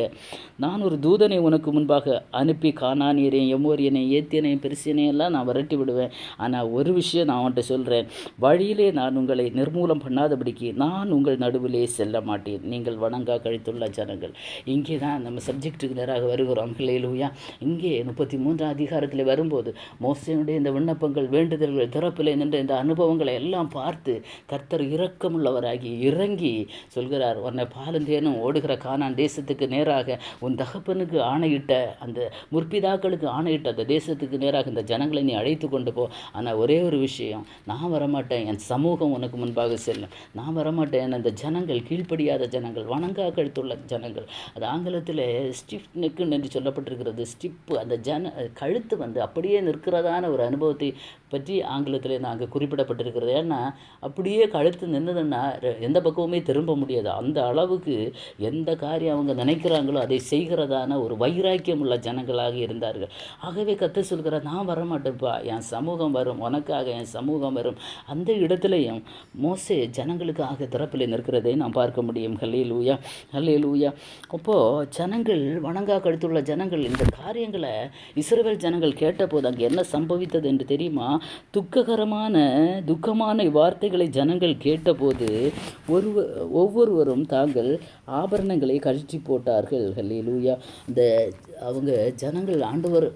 Speaker 1: நான் ஒரு தூதனை உனக்கு முன்பாக அனுப்பி கானானியரையும் எமோரியனையும் ஏத்தியனையும் பெருசியனையும் எல்லாம் நான் விரட்டி விடுவேன். ஆனால் ஒரு விஷயம் நான் அவன்கிட்ட சொல்கிறேன், வழியிலே நான் உங்களை நிர்மூலம் பண்ணாதபடிக்கு நான் உங்கள் நடுவிலே செல்ல மாட்டேன். நீங்கள் வணங்கா கழித்துள்ள ஜனங்கள். இங்கே தான் நம்ம சப்ஜெக்டுக்கு நேராக வருகிறோம். அல்லேலூயா. இங்கே 33 அதிகாரத்தில் வரும்போது மோசேயுடைய இந்த விண்ணப்பங்கள், வேண்டுதல்கள், திறப்பிலே நின்ற இந்த அனுபவங்களை எல்லாம் பார்த்து கர்த்தர் இரக்கமுள்ளவராகி இறங்கி சொல்கிறார், உன்னை பாலந்தேனும் ஓடுகிற கானான் தேசத்துக்கு நேராக உன் தகப்பனுக்கு ஆணையிட்ட, அந்த முற்பிதாக்களுக்கு ஆணையிட்ட அந்த தேசத்துக்கு நேராக இந்த ஜனங்களை நீ அழைத்து கொண்டு போ. ஆனால் ஒரே ஒரு விஷயம், நான் வரமாட்டேன், என் சமூகம் உனக்கு முன்பாக செல்லும். நான் வரமாட்டேன். அந்த ஜனங்கள் கீழ்ப்படியாத ஜனங்கள், வணங்கா கழுத்துள்ள ஜனங்கள். அது ஆங்கிலத்தில் ஸ்டிஃப் நெக்குன்னு என்று சொல்லப்பட்டிருக்கிறது. ஸ்டிப்பு, அந்த கழுத்து அப்படியே நிற்கிறதான ஒரு அனுபவத்தை பற்றி ஆங்கிலத்தில் நாங்கள் குறிப்பிடப்பட்டிருக்கிறது. ஏன்னா அப்படியே கழுத்து நின்றுதுன்னா எந்த பக்கமுமே திரும்ப முடியாது. அந்த அளவுக்கு எந்த காரியம் அவங்க நினைக்கிறாங்களோ அதை செய்கிறதான ஒரு வைராக்கியம் உள்ள ஜனங்களாக இருந்தார்கள். ஆகவே கர்த்தர் சொல்கிறார், நான் வரமாட்டேன்ப்பா, என் சமூகம் வரும், உனக்காக என் சமூகம் வரும். அந்த இடத்துலையும் மோசே ஜனங்களுக்காக திறப்பில் நிற்கிறதை நாம் பார்க்க முடியும். ஹல்லேலூயா, ஹல்லேலூயா. அப்போது ஜனங்கள், வணங்கா கழுத்துள்ள ஜனங்கள் இந்த காரியங்களை இஸ்ரவேல் ஜனங்கள் கேட்டபோது அங்கே என்ன சம்பவித்தது என்று தெரியுமா? துக்கமான வார்த்தைகளை ஜனங்கள் கேட்டபோது ஒவ்வொருவரும் தாங்கள் ஆபரணங்களை கழற்றி போட்டார்கள். ஹல்லேலூயா. அவங்க ஜனங்கள், ஆண்டவர்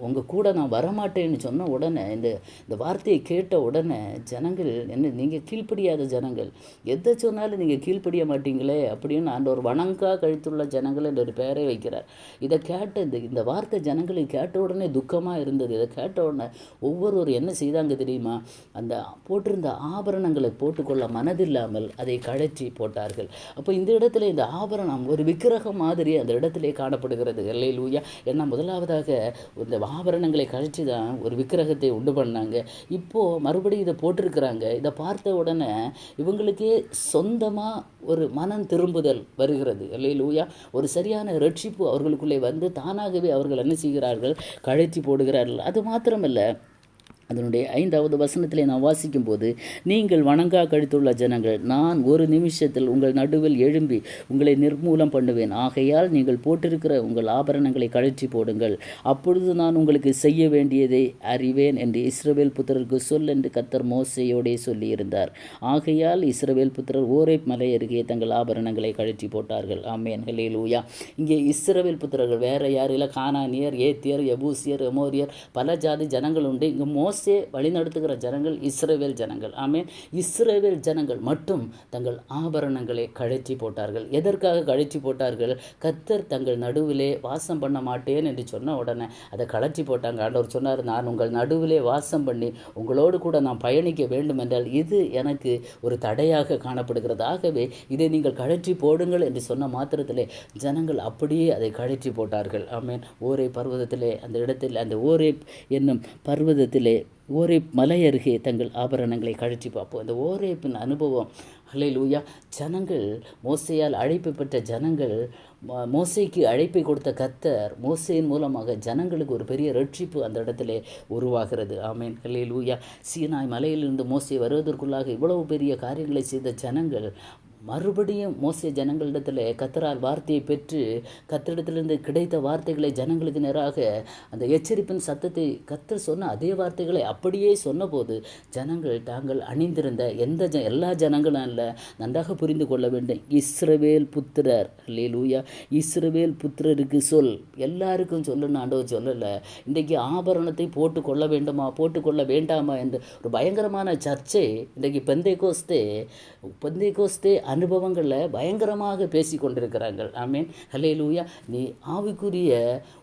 Speaker 1: உங்கள் கூட நான் வரமாட்டேன்னு சொன்ன உடனே, இந்த வார்த்தையை கேட்ட உடனே ஜனங்கள், என்ன நீங்கள் கீழ்ப்படியாத ஜனங்கள், எதை சொன்னாலும் நீங்கள் கீழ்ப்படிய மாட்டீங்களே அப்படின்னு ஆண்டவர் வணங்கா கழுத்துள்ள ஜனங்கள் என்ற ஒரு பெயரை வைக்கிறார். இதை கேட்ட இந்த வார்த்தை ஜனங்களுக்கு கேட்ட உடனே துக்கமாக இருந்தது. இதை கேட்ட உடனே ஒவ்வொருவரும் என்ன செய்தாங்க தெரியுமா? அந்த போட்டிருந்த ஆபரணங்களை போட்டுக்கொள்ள மனதில்லாமல் அதை கழற்றி போட்டார்கள். அப்போ இந்த இடத்துல இந்த ஆபரணம் ஒரு விக்கிரகம் மாதிரி அந்த இடத்திலே காணப்படுகிறது. ஹல்லேலூயா. ஏன்னா முதலாவதாக இந்த ஆபரணங்களை கழித்து தான் ஒரு விக்கிரகத்தை உண்டு பண்ணாங்க. இப்போது மறுபடியும் இதை போட்டிருக்கிறாங்க. இதை பார்த்த உடனே இவங்களுக்கே சொந்தமாக ஒரு மனம் திரும்புதல் வருகிறது. அல்லேலூயா. ஒரு சரியான ரட்சிப்பு அவர்களுக்குள்ளே வந்து தானாகவே அவர்கள் என்ன செய்கிறார்கள்? கழற்றி போடுகிறார்கள். அது மாத்திரமல்ல, அதனுடைய 5வது வசனத்திலே நான் வாசிக்கும்போது, நீங்கள் வணங்கா கழுத்துள்ள ஜனங்கள், நான் ஒரு நிமிஷத்தில் உங்கள் நடுவில் எழும்பி உங்களை நிர்மூலம் பண்ணுவேன். ஆகையால் நீங்கள் போட்டிருக்கிற உங்கள் ஆபரணங்களை கழற்றி போடுங்கள். அப்பொழுது நான் உங்களுக்கு செய்ய வேண்டியதை அறிவேன் என்று இஸ்ரவேல் புத்திரருக்கு சொல் என்று கர்த்தர் மோசேயோடே சொல்லியிருந்தார். ஆகையால் இஸ்ரவேல் புத்திரர் ஓரேப் மலை அருகே தங்கள் ஆபரணங்களை கழற்றி போட்டார்கள். ஆமென். ஹல்லேலூயா. இங்கே இஸ்ரவேல் புத்திரர்கள் வேறு யார் இல்லை, கானானியர், ஏத்தியர், எபூசியர், எமோரியர், பல ஜாதி ஜனங்கள் உண்டு. இங்கே மோசே வழிநடத்துகிற ஜனங்கள் இஸ்ரவேல் ஜனங்கள். ஆமென். இஸ்ரவேல் ஜனங்கள் மட்டும் தங்கள் ஆபரணங்களை கழற்றி போட்டார்கள். எதற்காக கழற்றி போட்டார்கள்? கர்த்தர் தங்கள் நடுவிலே வாசம் பண்ண மாட்டேன் என்று சொன்ன உடனே அதை கழற்றி போட்டாங்க. ஆண்டவர் சொன்னார், நான் உங்கள் நடுவிலே வாசம் பண்ணி உங்களோடு கூட நான் பயணிக்க வேண்டும் என்றால் இது எனக்கு ஒரு தடையாக காணப்படுகிறது. ஆகவே இதை நீங்கள் கழற்றி போடுங்கள் என்று சொன்ன மாத்திரத்திலே ஜனங்கள் அப்படியே அதை கழற்றி போட்டார்கள். ஆமென். ஓரேப் பர்வதத்திலே, அந்த இடத்தில், அந்த ஓரேப் என்னும் பர்வதத்திலே, ஓரேப் மலை அருகே தங்கள் ஆபரணங்களை கழற்றி பார்ப்போம். அந்த ஓரேப்பின் அனுபவம். ஹல்லேலூயா. ஜனங்கள், மோசேயால் அழைப்பு பெற்ற ஜனங்கள், மோசேக்கு அழைப்பை கொடுத்த கர்த்தர் மோசேயின் மூலமாக ஜனங்களுக்கு ஒரு பெரிய ரட்சிப்பு அந்த இடத்திலே உருவாகிறது. ஆமென். ஹல்லேலூயா. சீனாய் மலையிலிருந்து மோசே வருவதற்குள்ளாக இவ்வளவு பெரிய காரியங்களை செய்த ஜனங்கள் மறுபடியும் மோசே ஜனங்களிடத்தில் கர்த்தரால் வார்த்தையை பெற்று கர்த்தரிடத்திலிருந்து கிடைத்த வார்த்தைகளை ஜனங்களுக்கு நேராக அந்த எச்சரிப்பின் சத்தத்தை கர்த்தர் சொன்ன அதே வார்த்தைகளை அப்படியே சொன்னபோது ஜனங்கள் தாங்கள் அணிந்திருந்த எல்லா ஜனங்களும் அல்ல, நன்றாக புரிந்து கொள்ள வேண்டும், இஸ்ரவேல் புத்திரர். அல்லேலூயா. இஸ்ரவேல் புத்திரருக்கு சொல். எல்லாருக்கும் சொல்லணும் ஆண்டவர் சொல்லலை. இன்றைக்கு ஆபரணத்தை போட்டு கொள்ள வேண்டுமா, போட்டுக்கொள்ள வேண்டாமா என்று ஒரு பயங்கரமான சர்ச்சை இன்றைக்கு பெந்தேகோஸ்தே அனுபவங்களில் பயங்கரமாக பேசி கொண்டிருக்கிறார்கள். ஆமீன். ஹல்லேலூயா. நீ ஆவிக்குரிய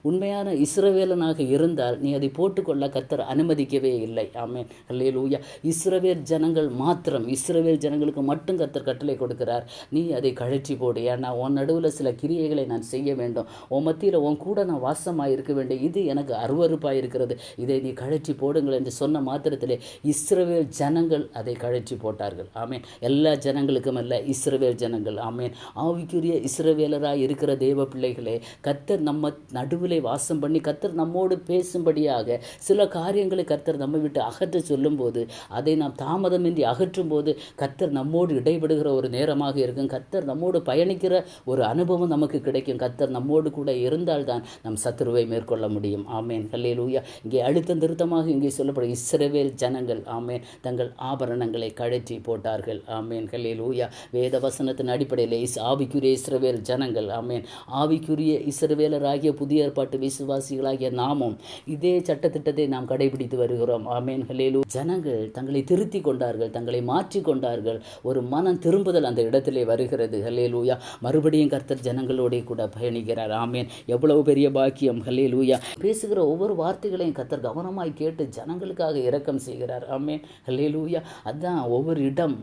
Speaker 1: உண்மையான இஸ்ரவேலனாக இருந்தால் நீ அதை போட்டுக்கொள்ள கர்த்தர் அனுமதிக்கவே இல்லை. ஆமீன். ஹல்லேலூயா. இஸ்ரவேல் ஜனங்கள் மாத்திரம், இஸ்ரவேல் ஜனங்களுக்கு மட்டும் கர்த்தர் கட்டளை கொடுக்கிறார், நீ அதை கழற்றி போடு. ஏன்னா உன் நடுவில் சில கிரியைகளை நான் செய்ய வேண்டும், உன் மத்தியில் உன் கூட நான் வாசமாக இருக்க வேண்டும், இது எனக்கு அருவருப்பாக இருக்கிறது, இதை நீ கழற்றி போடுங்கள் என்று சொன்ன மாத்திரத்திலே இஸ்ரவேல் ஜனங்கள் அதை கழற்றி போட்டார்கள். ஆமீன். எல்லா ஜனங்களுக்கும் அல்ல, இஸ்ரவேல் ஜனங்கள். ஆமேன். ஆவிக்குரிய இஸ்ரவேலராய் இருக்கிற தேவ பிள்ளைகளே, கர்த்தர் நம்ம நடுவிலே வாசம் பண்ணி கர்த்தர் நம்மோடு பேசும்படியாக சில காரியங்களை கர்த்தர் நம்ம விட்டு அகற்ற சொல்லும்போது, அதை நாம் தாமதமின்றி அகற்றும் போது கர்த்தர் நம்மோடு இடைபடுகிற ஒரு நேரமாக இருக்கும். கர்த்தர் நம்மோடு பயணிக்கிற ஒரு அனுபவம் நமக்கு கிடைக்கும். கர்த்தர் நம்மோடு கூட இருந்தால்தான் நம் சத்துருவை மேற்கொள்ள முடியும். ஆமேன். ஹல்லேலூயா. இங்கே அழுத்தம் திருத்தமாக இங்கே சொல்லப்படும் இஸ்ரவேல் ஜனங்கள் ஆமேன் தங்கள் ஆபரணங்களை கழற்றி போட்டார்கள். ஆமேன். ஹல்லேலூயா. வேத வசனத்தின் அடிப்படையில் ஆவிக்குரிய இஸ்ரவேல் ஜனங்கள் ஆமேன். ஆவிக்குரிய இஸ்ரவேலராகிய புதிய ஏற்பாட்டு விசுவாசிகளாகிய நாமும் இதே சட்டத்திட்டத்தை நாம் கடைபிடித்து வருகிறோம். ஆமேன். ஹல்லேலூயா. ஜனங்கள் தங்களை திருத்தி கொண்டார்கள், தங்களை மாற்றி கொண்டார்கள். ஒரு மனம் திரும்புதல் அந்த இடத்திலே வருகிறது. ஹல்லேலூயா. மறுபடியும் கர்த்தர் ஜனங்களோட கூட பயணிக்கிறார். ஆமேன். எவ்வளவு பெரிய பாக்கியம். ஹல்லேலூயா. பேசுகிற ஒவ்வொரு வார்த்தைகளையும் கர்த்தர் கவனமாய் கேட்டு ஜனங்களுக்காக இரக்கம் செய்கிறார். ஆமேன். ஹல்லேலூயா. அதான் ஒவ்வொரு இடம்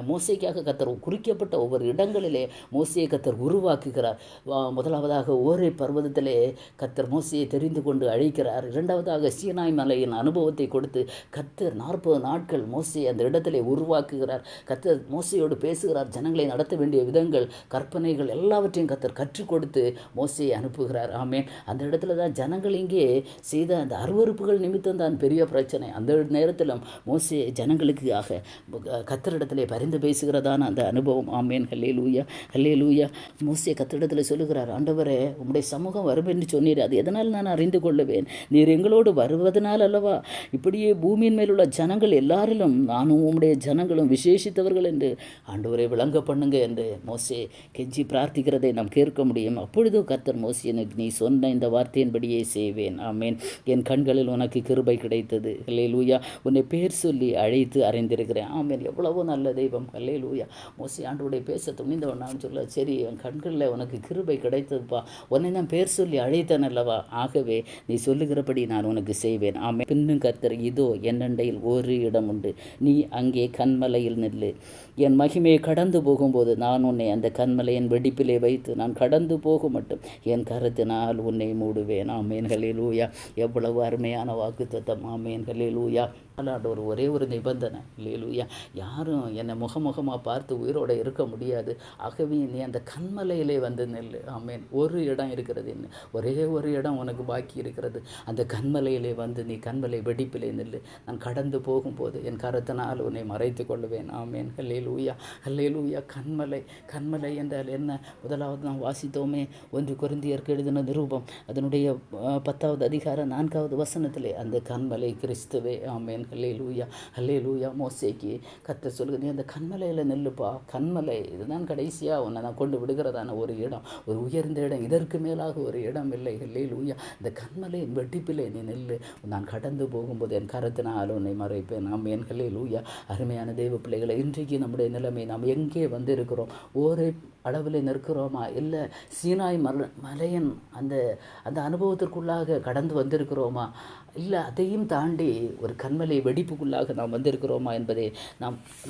Speaker 1: மோசேக்காக கத்தர் குறிக்கப்பட்ட ஒவ்வொரு இடங்களிலே மோசையை கத்தர் உருவாக்குகிறார். முதலாவதாக ஓரே பர்வதத்திலே கத்தர் மோசையை தெரிந்து கொண்டு அழைக்கிறார். இரண்டாவதாக சீனாய் மலையின் அனுபவத்தை கொடுத்து கத்தர் 40 நாட்கள் மோசையை அந்த இடத்திலே உருவாக்குகிறார். கத்தர் மோசையோடு பேசுகிறார். ஜனங்களை நடத்த வேண்டிய விதங்கள், கற்பனைகள் எல்லாவற்றையும் கத்தர் கற்றுக் கொடுத்து மோசையை அனுப்புகிறார். ஆமேன். அந்த இடத்துல தான் ஜனங்கள் இங்கே செய்த அந்த அருவருப்புகள் நிமித்தம் தான் பெரிய பிரச்சனை. அந்த நேரத்திலும் மோசே ஜனங்களுக்காக கத்தரிடத்திலே பரிந்து பேசுகிறதான அந்த அனுபவம். ஆமேன். ஹல்லேலூயா, ஹல்லேலூயா. மோசே கத்தரிடத்தில் சொல்லுகிறார், ஆண்டவரே உம்முடைய சமூகம் வரும் என்று சொன்னீர், அது எதனால் நான் அறிந்து கொள்ளுவேன்? நீர் எங்களோடு வருவதனால் அல்லவா? இப்படியே பூமியின் மேலுள்ள ஜனங்கள் எல்லாரிலும் நானும் உம்முடைய ஜனங்களும் விசேஷித்தவர்கள் என்று ஆண்டவரை விளங்க பண்ணுங்க என்று மோசே கெஞ்சி பிரார்த்திக்கிறதை நாம் கேட்க முடியும். அப்பொழுது கர்த்தர் மோசேனுக்கு, நீ சொன்ன இந்த வார்த்தையின்படியே செய்வேன். ஆமேன். என் கண்களில் உனக்கு கிருபை கிடைத்தது. ஹல்லேலூயா. உன்னை பேர் சொல்லி அழைத்து அறிந்திருக்கிறேன். ஆமேன். எவ்வளவோ நல்ல தெய்வம். ஹல்லேலூயா. மோசே ஆண்டவருடைய பேச துணிந்தவன் நான் சொல்ல, சரி என் கண்களில் உனக்கு கிருபை கிடைத்ததுப்பா, உன்னை நான் பேர் சொல்லி அழைத்தேன் அல்லவா, ஆகவே நீ சொல்லுகிறபடி நான் உனக்கு செய்வேன். ஆமே. பின்னும் கர்த்தர், இதோ என்னண்டையில் ஒரு இடம் உண்டு, நீ அங்கே கன்மலையில் நில்லு. என் மகிமையை கடந்து போகும்போது நான் உன்னை அந்த கன்மலையின் வெடிப்பிலே வைத்து நான் கடந்து போக மட்டும் என் கருத்தினால் உன்னை மூடுவேன். ஆமேன். ஹல்லேலூயா. எவ்வளவு அருமையான வாக்குத்தத்தம். ஆமேன். ஹல்லேலூயா. ஒரே ஒரு நிபந்தனை. ஹல்லேலூயா. யாரும் என்னை முகமுகமாக பார்த்து உயிரோடு இருக்க முடியாது. ஆகவே நீ அந்த கன்மலையிலே வந்து நெல். ஆமேன். ஒரு இடம் இருக்கிறது, என்ன ஒரே ஒரு இடம் உனக்கு பாக்கி இருக்கிறது. அந்த கன்மலையிலே வந்து நீ கன்மலை வெடிப்பிலே நெல். நான் கடந்து போகும்போது என் கரத்தினால் உன்னை மறைத்து கொள்வேன். ஆமேன். ஹல்லேலூயா, ஹல்லேலூயா. கன்மலை, கன்மலை என்றால் என்ன? முதலாவது நாம் வாசித்தோமே 1 கொரிந்தியருக்கு எழுதின நிருபம் அதனுடைய 10வது அதிகாரம் 4வது வசனத்திலே அந்த கன்மலை கிறிஸ்துவே. ஆமேன். ஹல்லேலூயா, ஹல்லேலூயா. மோசேக்கு கர்த்தர் சொல்லுங்க, நீ அந்த கன்மலையில் நெல்லுப்பா. கன்மலை இதுதான் கடைசியாக உன்னை நான் கொண்டு விடுகிறதான ஒரு இடம், ஒரு உயர்ந்த இடம். இதற்கு மேலாக ஒரு இடம் இல்லை. ஹல்லேலூயா. இந்த கன்மலையின் வெட்டிப்பிலே நீ நெல்லு. நான் கடந்து போகும்போது என் கரத்தினால் உன்னை மறைப்பேன். ஆமேன். ஹல்லேலூயா. அருமையான தெய்வ பிள்ளைகளை, இன்றைக்கு நம்முடைய நிலைமை, நாம் எங்கே வந்திருக்கிறோம்? ஒரே அளவில் நிற்கிறோமா, இல்லை சீனாய் மலையின் அந்த அந்த அனுபவத்திற்குள்ளாக கடந்து வந்திருக்கிறோமா, இல்லை அதையும் தாண்டி ஒரு கன்மலை வெடிப்புக்குள்ளாக நாம் வந்திருக்கிறோமா என்பதை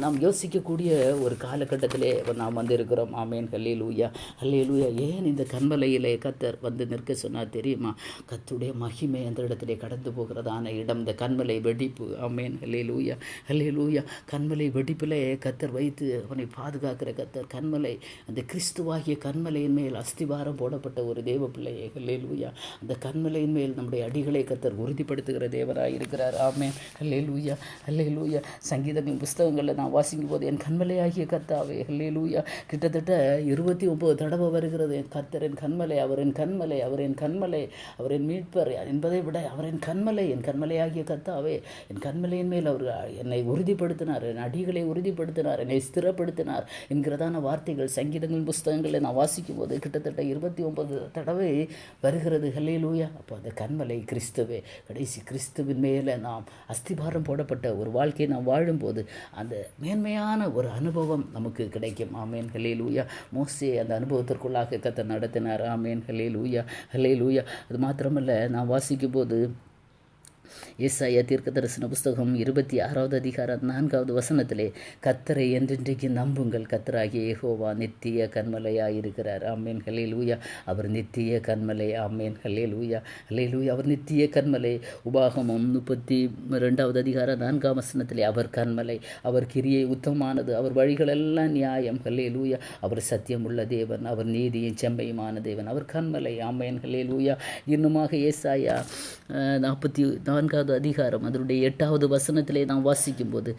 Speaker 1: நாம் யோசிக்கக்கூடிய ஒரு காலகட்டத்திலே நாம் வந்திருக்கிறோம். ஆமேன். ஹல்லேலூயா, ஹல்லேலூயா. ஏன் இந்த கன்மலையிலே கர்த்தர் வந்து நிற்க சொன்னார் தெரியுமா? கர்த்தருடைய மகிமை அந்த இடத்திலே கடந்து போகிறதான இடம் இந்த கன்மலை வெடிப்பு. ஆமேன். ஹல்லேலூயா, ஹல்லேலூயா. கன்மலை வெடிப்பிலே கர்த்தர் வைத்து அவனை பாதுகாக்கிற கர்த்தர். கன்மலை, அந்த கிறிஸ்துவாகிய கன்மலையின் மேல் அஸ்திவாரம் போடப்பட்ட ஒரு தேவ பிள்ளையே. ஹல்லேலூயா. அந்த கன்மலையின் மேல் நம்முடைய அடிகளை கர்த்தர் உறுதிப்படுத்துகிற தேவராக இருக்கிறார். ஆமேன். ஹல்லேலூயா, ஹல்லேலூயா. சங்கீதத்தின் புஸ்தகங்களில் நான் வாசிக்கும் போது என் கன்மலையாகிய கர்த்தாவே. ஹல்லேலூயா. கிட்டத்தட்ட 29 தடவை வருகிறது. என் கர்த்தர் என் கன்மலை, அவர் என் கன்மலை, அவர் என் கன்மலை, அவர் என் மீட்பர் என்பதை விட அவர் என் கன்மலை, என் கன்மலையாகிய கர்த்தாவே. என் கன்மலையின் மேல் அவர் என்னை உறுதிப்படுத்தினார், என் அடிகளை உறுதிப்படுத்தினார், என்னை ஸ்திரப்படுத்தினார் என்கிறதான வார்த்தைகள் சங்கீதங்களின் புஸ்தகங்களில் நான் வாசிக்கும் போது கிட்டத்தட்ட 29 தடவை வருகிறது. ஹல்லேலூயா. அப்போ அந்த கன்மலை கிறிஸ்துவே. கடைசி கிறிஸ்துவின் மேலே நாம் அஸ்திபாரம் போடப்பட்ட ஒரு வாழ்க்கையை நாம் வாழும்போது அந்த மேன்மையான ஒரு அனுபவம் நமக்கு கிடைக்கும். ஆமேன். ஹல்லேலூயா. மோசே அந்த அனுபவத்திற்குள்ளாக கர்த்தர் நடத்தினார். ஆமேன். ஹல்லேலூயா, ஹல்லேலூயா. அது மாத்திரமல்ல, நான் வாசிக்கும் போது ஏசாயா தீர்க்கதரிசன புஸ்தகம் 26வது அதிகாரம் 4வது வசனத்திலே, கர்த்தரை என்றென்றைக்கு நம்புங்கள், கர்த்தராகிய யெகோவா நித்திய கன்மலையாயிருக்கிறார். ஆமேன். ஹல்லேலூயா. அவர் நித்திய கன்மலை. ஆமேன். ஹல்லேலூயா, ஹல்லேலூயா. அவர் நித்திய கன்மலை. உபாகமம் 32வது அதிகாரம் 4ஆம் வசனத்திலே, அவர் கன்மலை, அவர் கிரியை உத்தமமானது, அவர் வழிகளெல்லாம் நியாயம். ஹல்லேலூயா. அவர் சத்தியமுள்ள தேவன், அவர் நீதியும் செம்மையுமான தேவன், அவர் கன்மலை. ஆமேன். ஹல்லேலூயா. இன்னுமாக ஏசாயா 44வது அதிகாரம் அதனுடைய 8வது வசனத்திலே நாம் வாசிக்கும்போது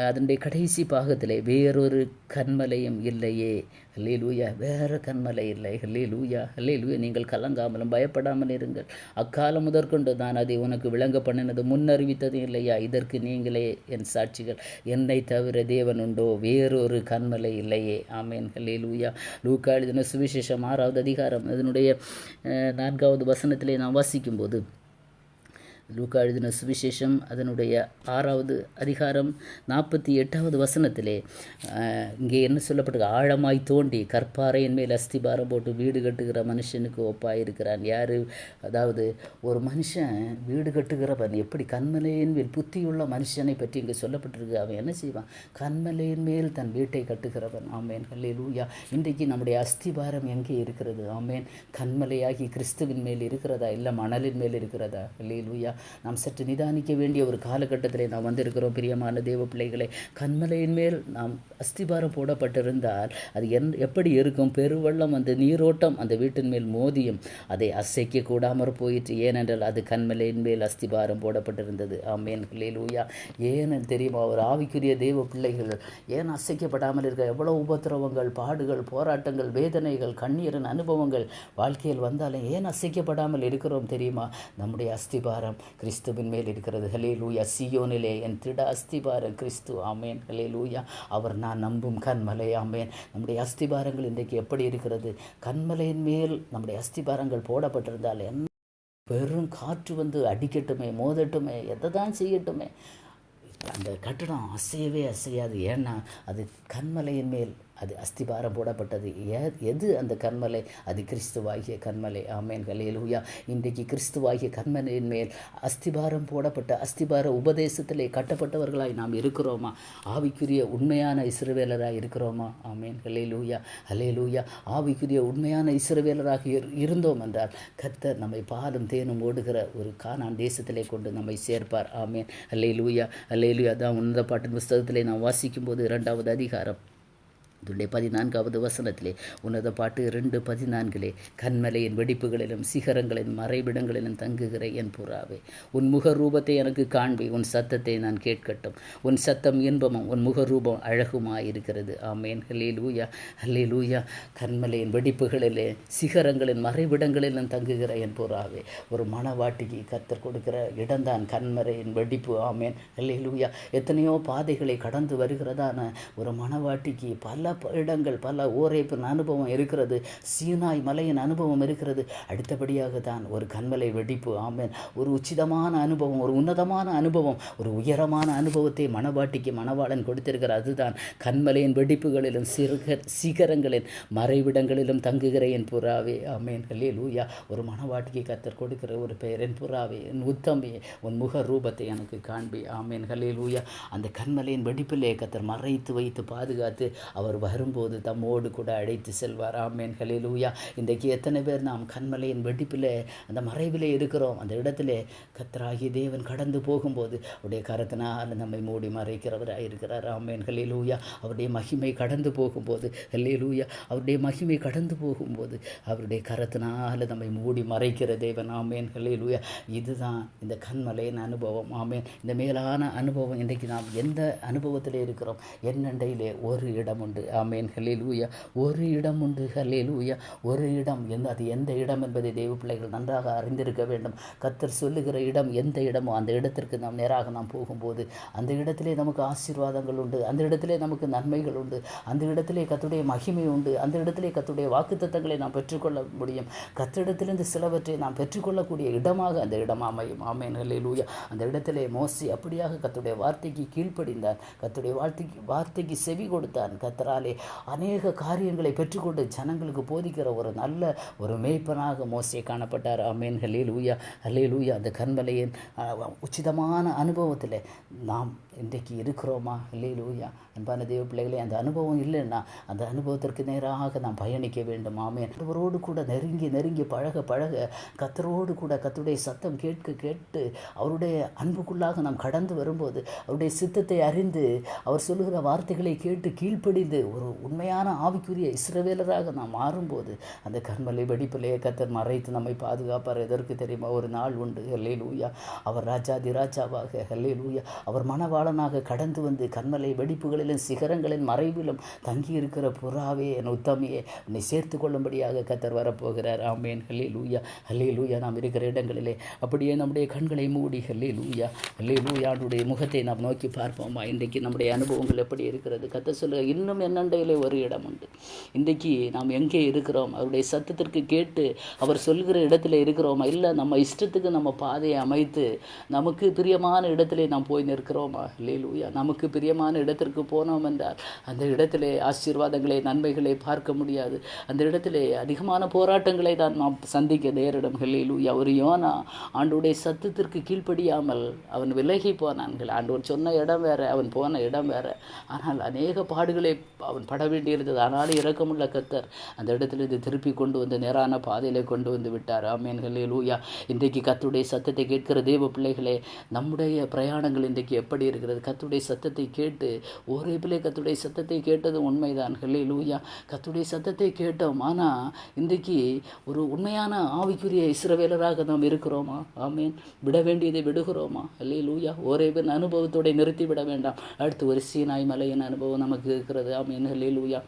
Speaker 1: அதனுடைய கடைசி பாகத்திலே, வேறொரு கன்மலையும் இல்லையே. ஹல்லேலூயா. வேறு கன்மலை இல்லை. ஹல்லேலூயா, ஹல்லேலூயா. நீங்கள் கலங்காமலும் பயப்படாமல் இருங்கள். அக்காலம் முதற்கொண்டு நான் அதை உனக்கு விளங்க பண்ணினது முன்னறிவித்ததும் இல்லையா? இதற்கு நீங்களே என் சாட்சிகள். என்னை தவிர தேவன் உண்டோ? வேறொரு கன்மலை இல்லையே. ஆமேன். ஹல்லேலூயா. லூக்கா எழுதின சுவிசேஷம் 6வது அதிகாரம் அதனுடைய 4வது வசனத்திலே நாம் வாசிக்கும்போது, லூக்கா எழுதின சுவிசேஷம் அதனுடைய 6வது அதிகாரம் 48வது வசனத்திலே இங்கே என்ன சொல்லப்பட்டிருக்கு? ஆழமாய் தோண்டி கற்பாறையின் மேல் அஸ்திபாரம் போட்டு வீடு கட்டுகிற மனுஷனுக்கு ஒப்பாயிருக்கிறான். யார்? அதாவது ஒரு மனுஷன் வீடு கட்டுகிறவன் எப்படி கண்மலையின் மேல் புத்தியுள்ள மனுஷனை பற்றி இங்கே சொல்லப்பட்டிருக்கு. அவன் என்ன செய்வான்? கண்மலையின் மேல் தன் வீட்டை கட்டுகிறவன். ஆமேன், அல்லேலூயா. இன்றைக்கு நம்முடைய அஸ்திபாரம் எங்கே இருக்கிறது? ஆமேன், கண்மலையாகி கிறிஸ்துவின் மேல் இருக்கிறதா, இல்லை மணலின் மேல் இருக்கிறதா? அல்லேலூயா. நாம் சற்று நிதானிக்க வேண்டிய ஒரு காலகட்டத்திலே நாம் வந்திருக்கிறோம். பிரியமான தேவ பிள்ளைகளை, கண்மலையின் மேல் நாம் அஸ்திபாரம் போடப்பட்டிருந்தால் அது எப்படி இருக்கும்? பெருவெள்ளம் அந்த நீரோட்டம் அந்த வீட்டின் மேல் மோதியும் அதை அசைக்க கூடாமற் போயிற்று. ஏனென்றால் அது கண்மலையின் மேல் அஸ்திபாரம் போடப்பட்டிருந்தது. ஆமேன், அல்லேலூயா. ஏன்னு தெரியுமா? ஒரு ஆவிக்குரிய தேவ பிள்ளைகள் ஏன் அசைக்கப்படாமல் இருக்க? எவ்வளோ உபத்திரவங்கள், பாடுகள், போராட்டங்கள், வேதனைகள், கண்ணீரின் அனுபவங்கள் வாழ்க்கையில் வந்தாலும் ஏன் அசைக்கப்படாமல் இருக்கிறோம் தெரியுமா? நம்முடைய அஸ்திபாரம் கிறிஸ்துவின் மேல் இருக்கிறது. ஹல்லேலூயா. சீயோனிலே என் திட அஸ்திபாரம் கிறிஸ்து. ஆமேன், ஹல்லேலூயா. அவர் நான் நம்பும் கண்மலை. ஆமேன். நம்முடைய அஸ்திபாரங்கள் இன்றைக்கு எப்படி இருக்கிறது? கண்மலையின் மேல் நம்முடைய அஸ்திபாரங்கள் போடப்பட்டிருந்தால் என்ன? பெரும் காற்று வந்து அடிக்கட்டுமே, மோதட்டுமே, எதை தான் செய்யட்டுமே, அந்த கட்டடம் அசையவே அசையாது. ஏன்னா அது கண்மலையின் மேல் அது அஸ்திபாரம் போடப்பட்டது. எது அந்த கண்மலை? அது கிறிஸ்துவாகிய கண்மலை. ஆமேன், அல்லேலூயா. இன்றைக்கு கிறிஸ்துவாகிய கண்மலையின் மேல் அஸ்திபாரம் போடப்பட்ட அஸ்திபார உபதேசத்திலே கட்டப்பட்டவர்களாய் நாம் இருக்கிறோமா? ஆவிக்குரிய உண்மையான இஸ்ரவேலராக இருக்கிறோமா? ஆமேன், அல்லேலூயா, அல்லேலூயா. ஆவிக்குரிய உண்மையான இஸ்ரவேலராக இருந்தோம் என்றால் கர்த்தர் நம்மை பாலும் தேனும் ஓடுகிற ஒரு கானான் தேசத்திலே கொண்டு நம்மை சேர்ப்பார். ஆமேன், அல்லேலூயா, அல்லேலூயா. தான் உன்னத பாட்டின் புஸ்தகத்திலே நாம் வாசிக்கும்போது 2வது அதிகாரம் இதனுடைய 14வது வசனத்திலே, உன்னத பாட்டு 2:14, கண்மலையின் வெடிப்புகளிலும் சிகரங்களின் மறைவிடங்களிலும் தங்குகிற என் புறாவே, உன் முகரூபத்தை எனக்கு காண்பி, உன் சத்தத்தை நான் கேட்கட்டும். உன் சத்தம் இன்பமும் உன் முகரூபம் அழகுமாயிருக்கிறது. ஆமேன், அல்லேலூயா, அல்லேலூயா. கண்மலையின் வெடிப்புகளிலே சிகரங்களின் மறைவிடங்களிலும் தங்குகிற என் புறாவே. ஒரு மணவாட்டிக்கு கர்த்தர் கொடுக்கிற இடம்தான் கண்மலையின் வெடிப்பு. ஆமேன், அல்லேலூயா. எத்தனையோ பாதைகளை கடந்து வருகிறதான ஒரு மணவாட்டிக்கு பல இடங்கள், பல ஓரேப்பின் அனுபவம் இருக்கிறது, சீனாய் மலையின் அனுபவம் இருக்கிறது. அடுத்தபடியாக தான் ஒரு கண்மலை வெடிப்பு. ஆமேன். ஒரு உச்சிதமான அனுபவம், ஒரு உன்னதமான அனுபவம், ஒரு உயரமான அனுபவத்தை மணவாட்டிக்கு மணவாளன் கொடுத்திருக்கிறார். அதுதான் கண்மலையின் வெடிப்புகளிலும் சிகரங்களின் மறைவிடங்களிலும் தங்குகிற என் புறாவே. ஆமேன், அல்லேலூயா. ஒரு மணவாட்டிக்கு கர்த்தர் கொடுக்கிற ஒரு பெயர், என் புறாவே, என் உத்தமே, உன் முக ரூபத்தை எனக்கு காண்பி. ஆமேன், அல்லேலூயா. அந்த கண்மலையின் வெடிப்பிலே கர்த்தர் மறைத்து வைத்து பாதுகாத்து அவர் வரும்போது தம்மோடு கூட அழைத்து செல்வார். ஆமேன், ஹல்லேலூயா. இன்றைக்கு எத்தனை பேர் நாம் கண்மலையின் வெடிப்பில் அந்த மறைவிலே இருக்கிறோம்? அந்த இடத்துல கர்த்தராகிய தேவன் கடந்து போகும்போது அவருடைய கரத்தினால் நம்மை மூடி மறைக்கிறவராக இருக்கிறார். ஆமேன், ஹல்லேலூயா. அவருடைய மகிமை கடந்து போகும்போது, ஹல்லேலூயா, அவருடைய மகிமை கடந்து போகும்போது அவருடைய கரத்தினால் நம்மை மூடி மறைக்கிற தேவன். ஆமேன், ஹல்லேலூயா. இதுதான் இந்த கண்மலையின் அனுபவம். ஆமேன். இந்த மேலான அனுபவம் இன்றைக்கு நாம் எந்த அனுபவத்தில் இருக்கிறோம்? என்னண்டையிலே ஒரு இடம் உண்டு. ஆமேன், ஹல்லேலூயா. ஒரு இடம் உண்டு. ஹல்லேலூயா. ஒரு இடம். அது எந்த இடம் என்பதை தேவ பிள்ளைகள் நன்றாக அறிந்திருக்க வேண்டும். கர்த்தர் சொல்லுகிற இடம் எந்த இடமோ அந்த இடத்திற்கு நாம் நேராக நாம் போகும்போது அந்த இடத்திலே நமக்கு ஆசீர்வாதங்கள் உண்டு, அந்த இடத்திலே நமக்கு நன்மைகள் உண்டு, அந்த இடத்திலே கர்த்தருடைய மகிமை உண்டு, அந்த இடத்திலே கர்த்தருடைய வாக்குத்தத்தங்களை நாம் பெற்றுக்கொள்ள முடியும். கர்த்தரிடத்திலிருந்து சிலவற்றை நாம் பெற்றுக்கொள்ளக்கூடிய இடமாக அந்த இடம் அமையும். ஆமேன், ஹல்லேலூயா. அந்த இடத்திலே மோசே அப்படியாக கர்த்தருடைய வார்த்தைக்கு கீழ்ப்படிந்தான், கர்த்தருடைய வார்த்தைக்கு செவி கொடுத்தான். கர்த்தராலே அநேக காரியங்களை பெற்றுக்கொண்டு ஜனங்களுக்கு போதிக்கிற ஒரு நல்ல ஒரு மேய்ப்பனாக மோசே காணப்பட்டார். ஆமேன், ஹல்லேலூயா, ஹல்லேலூயா. அந்த கண்மலையின் உச்சிதமான அனுபவத்தில் நாம் இன்றைக்கு இருக்கிறோமா? ஹல்லேலூயா. அன்பான தேவ பிள்ளைகளே, அந்த அனுபவம் இல்லைன்னா அந்த அனுபவத்திற்கு நேராக நாம் பயணிக்க வேண்டும். ஆமேன். அவரோடு கூட நெருங்கி பழக கர்த்தரோடு கூட கர்த்தருடைய சத்தம் கேட்டு அவருடைய அன்புக்குள்ளாக நாம் கடந்து வரும்போது அவருடைய சித்தத்தை அறிந்து அவர் சொல்லுகிற வார்த்தைகளை கேட்டு கீழ்ப்படிந்து ஒரு உண்மையான ஆவிக்குரிய இஸ்ரவேலராக நாம் மாறும்போது அந்த கண்மலை வெடிப்பிலே கர்த்தர் மறைத்து நம்மை பாதுகாப்பார். எதற்கு தெரியுமா? ஒரு நாள் உண்டு. ஹல்லேலூயா. அவர் ராஜாதி ராஜாவாக, ஹல்லேலூயா, அவர் மணவாள மணவாளனாக கடந்து வந்து கண்மலை வெடிப்புகளிலும் சிகரங்களின் மறைவிலும் தங்கியிருக்கிற புறாவே, என் உத்தமையே, உன்னை சேர்த்து கொள்ளும்படியாக கர்த்தர் வரப்போகிறார். ஆமேன். ஹல்லேலூயா, ஹல்லேலூயா. நாம் இருக்கிற இடங்களிலே அப்படியே நம்முடைய கண்களை மூடி ஹல்லேலூயா, ஹல்லேலூயா ஆண்டுடைய முகத்தை நாம் நோக்கி பார்ப்போமா? இன்றைக்கு நம்முடைய அனுபவங்கள் எப்படி இருக்கிறது? கர்த்தர் சொல்ல இன்னும் என்னண்டையிலே ஒரு இடம் உண்டு. இன்றைக்கு நாம் எங்கே இருக்கிறோம்? அவருடைய சத்தத்திற்கு கேட்டு அவர் சொல்கிற இடத்துல இருக்கிறோமா? இல்லை நம்ம இஷ்டத்துக்கு நம்ம பாதையை அமைத்து நமக்கு பிரியமான இடத்திலே நாம் போய் நிற்கிறோமா? ஹல்லேலூயா. நமக்கு பிரியமான இடத்திற்கு போனோம் என்றால் அந்த இடத்திலே ஆசீர்வாதங்களை, நன்மைகளை பார்க்க முடியாது. அந்த இடத்திலே அதிகமான போராட்டங்களை தான் நாம் சந்திக்க நேரிடும். ஹல்லேலூயா. ஒரு யோனா ஆண்டவருடைய சத்தத்திற்கு கீழ்ப்படியாமல் அவன் விலகி போனான்கள். ஆண்டவர் சொன்ன இடம் வேற, அவன் போன இடம் வேற. ஆனால் அநேக பாடுகளை அவன் பட வேண்டியிருந்தது. ஆனாலும் இரக்கமுள்ள கர்த்தர் அந்த இடத்துல இது திருப்பி கொண்டு வந்து நேரான பாதையிலே கொண்டு வந்து விட்டார். ஆமென். ஹல்லேலூயா. இன்றைக்கு கர்த்தருடைய சத்தத்தை கேட்கிற தேவ பிள்ளைகளே, நம்முடைய பிரயாணங்கள் இன்றைக்கு எப்படி இருக்கிறது? கர்த்தருடைய சத்தத்தை கேட்டு ஓரேபிலே கர்த்தருடைய சத்தத்தை கேட்டது உண்மைதான். ஹல்லேலூயா. கர்த்தருடைய சத்தத்தை கேட்டோம். ஆனால் இன்றைக்கு ஒரு உண்மையான ஆவிக்குரிய இஸ்ரவேலராக நாம் இருக்கிறோமா? ஆமேன். விட வேண்டியதை விடுகிறோமா? ஹல்லேலூயா. ஓரேபின் அனுபவத்தோடு நிறுத்தி விட வேண்டாம். அடுத்து ஒரு சீனாய் மலையின் அனுபவம் நமக்கு இருக்கிறது. ஆமேன். ஹல்லேலூயா.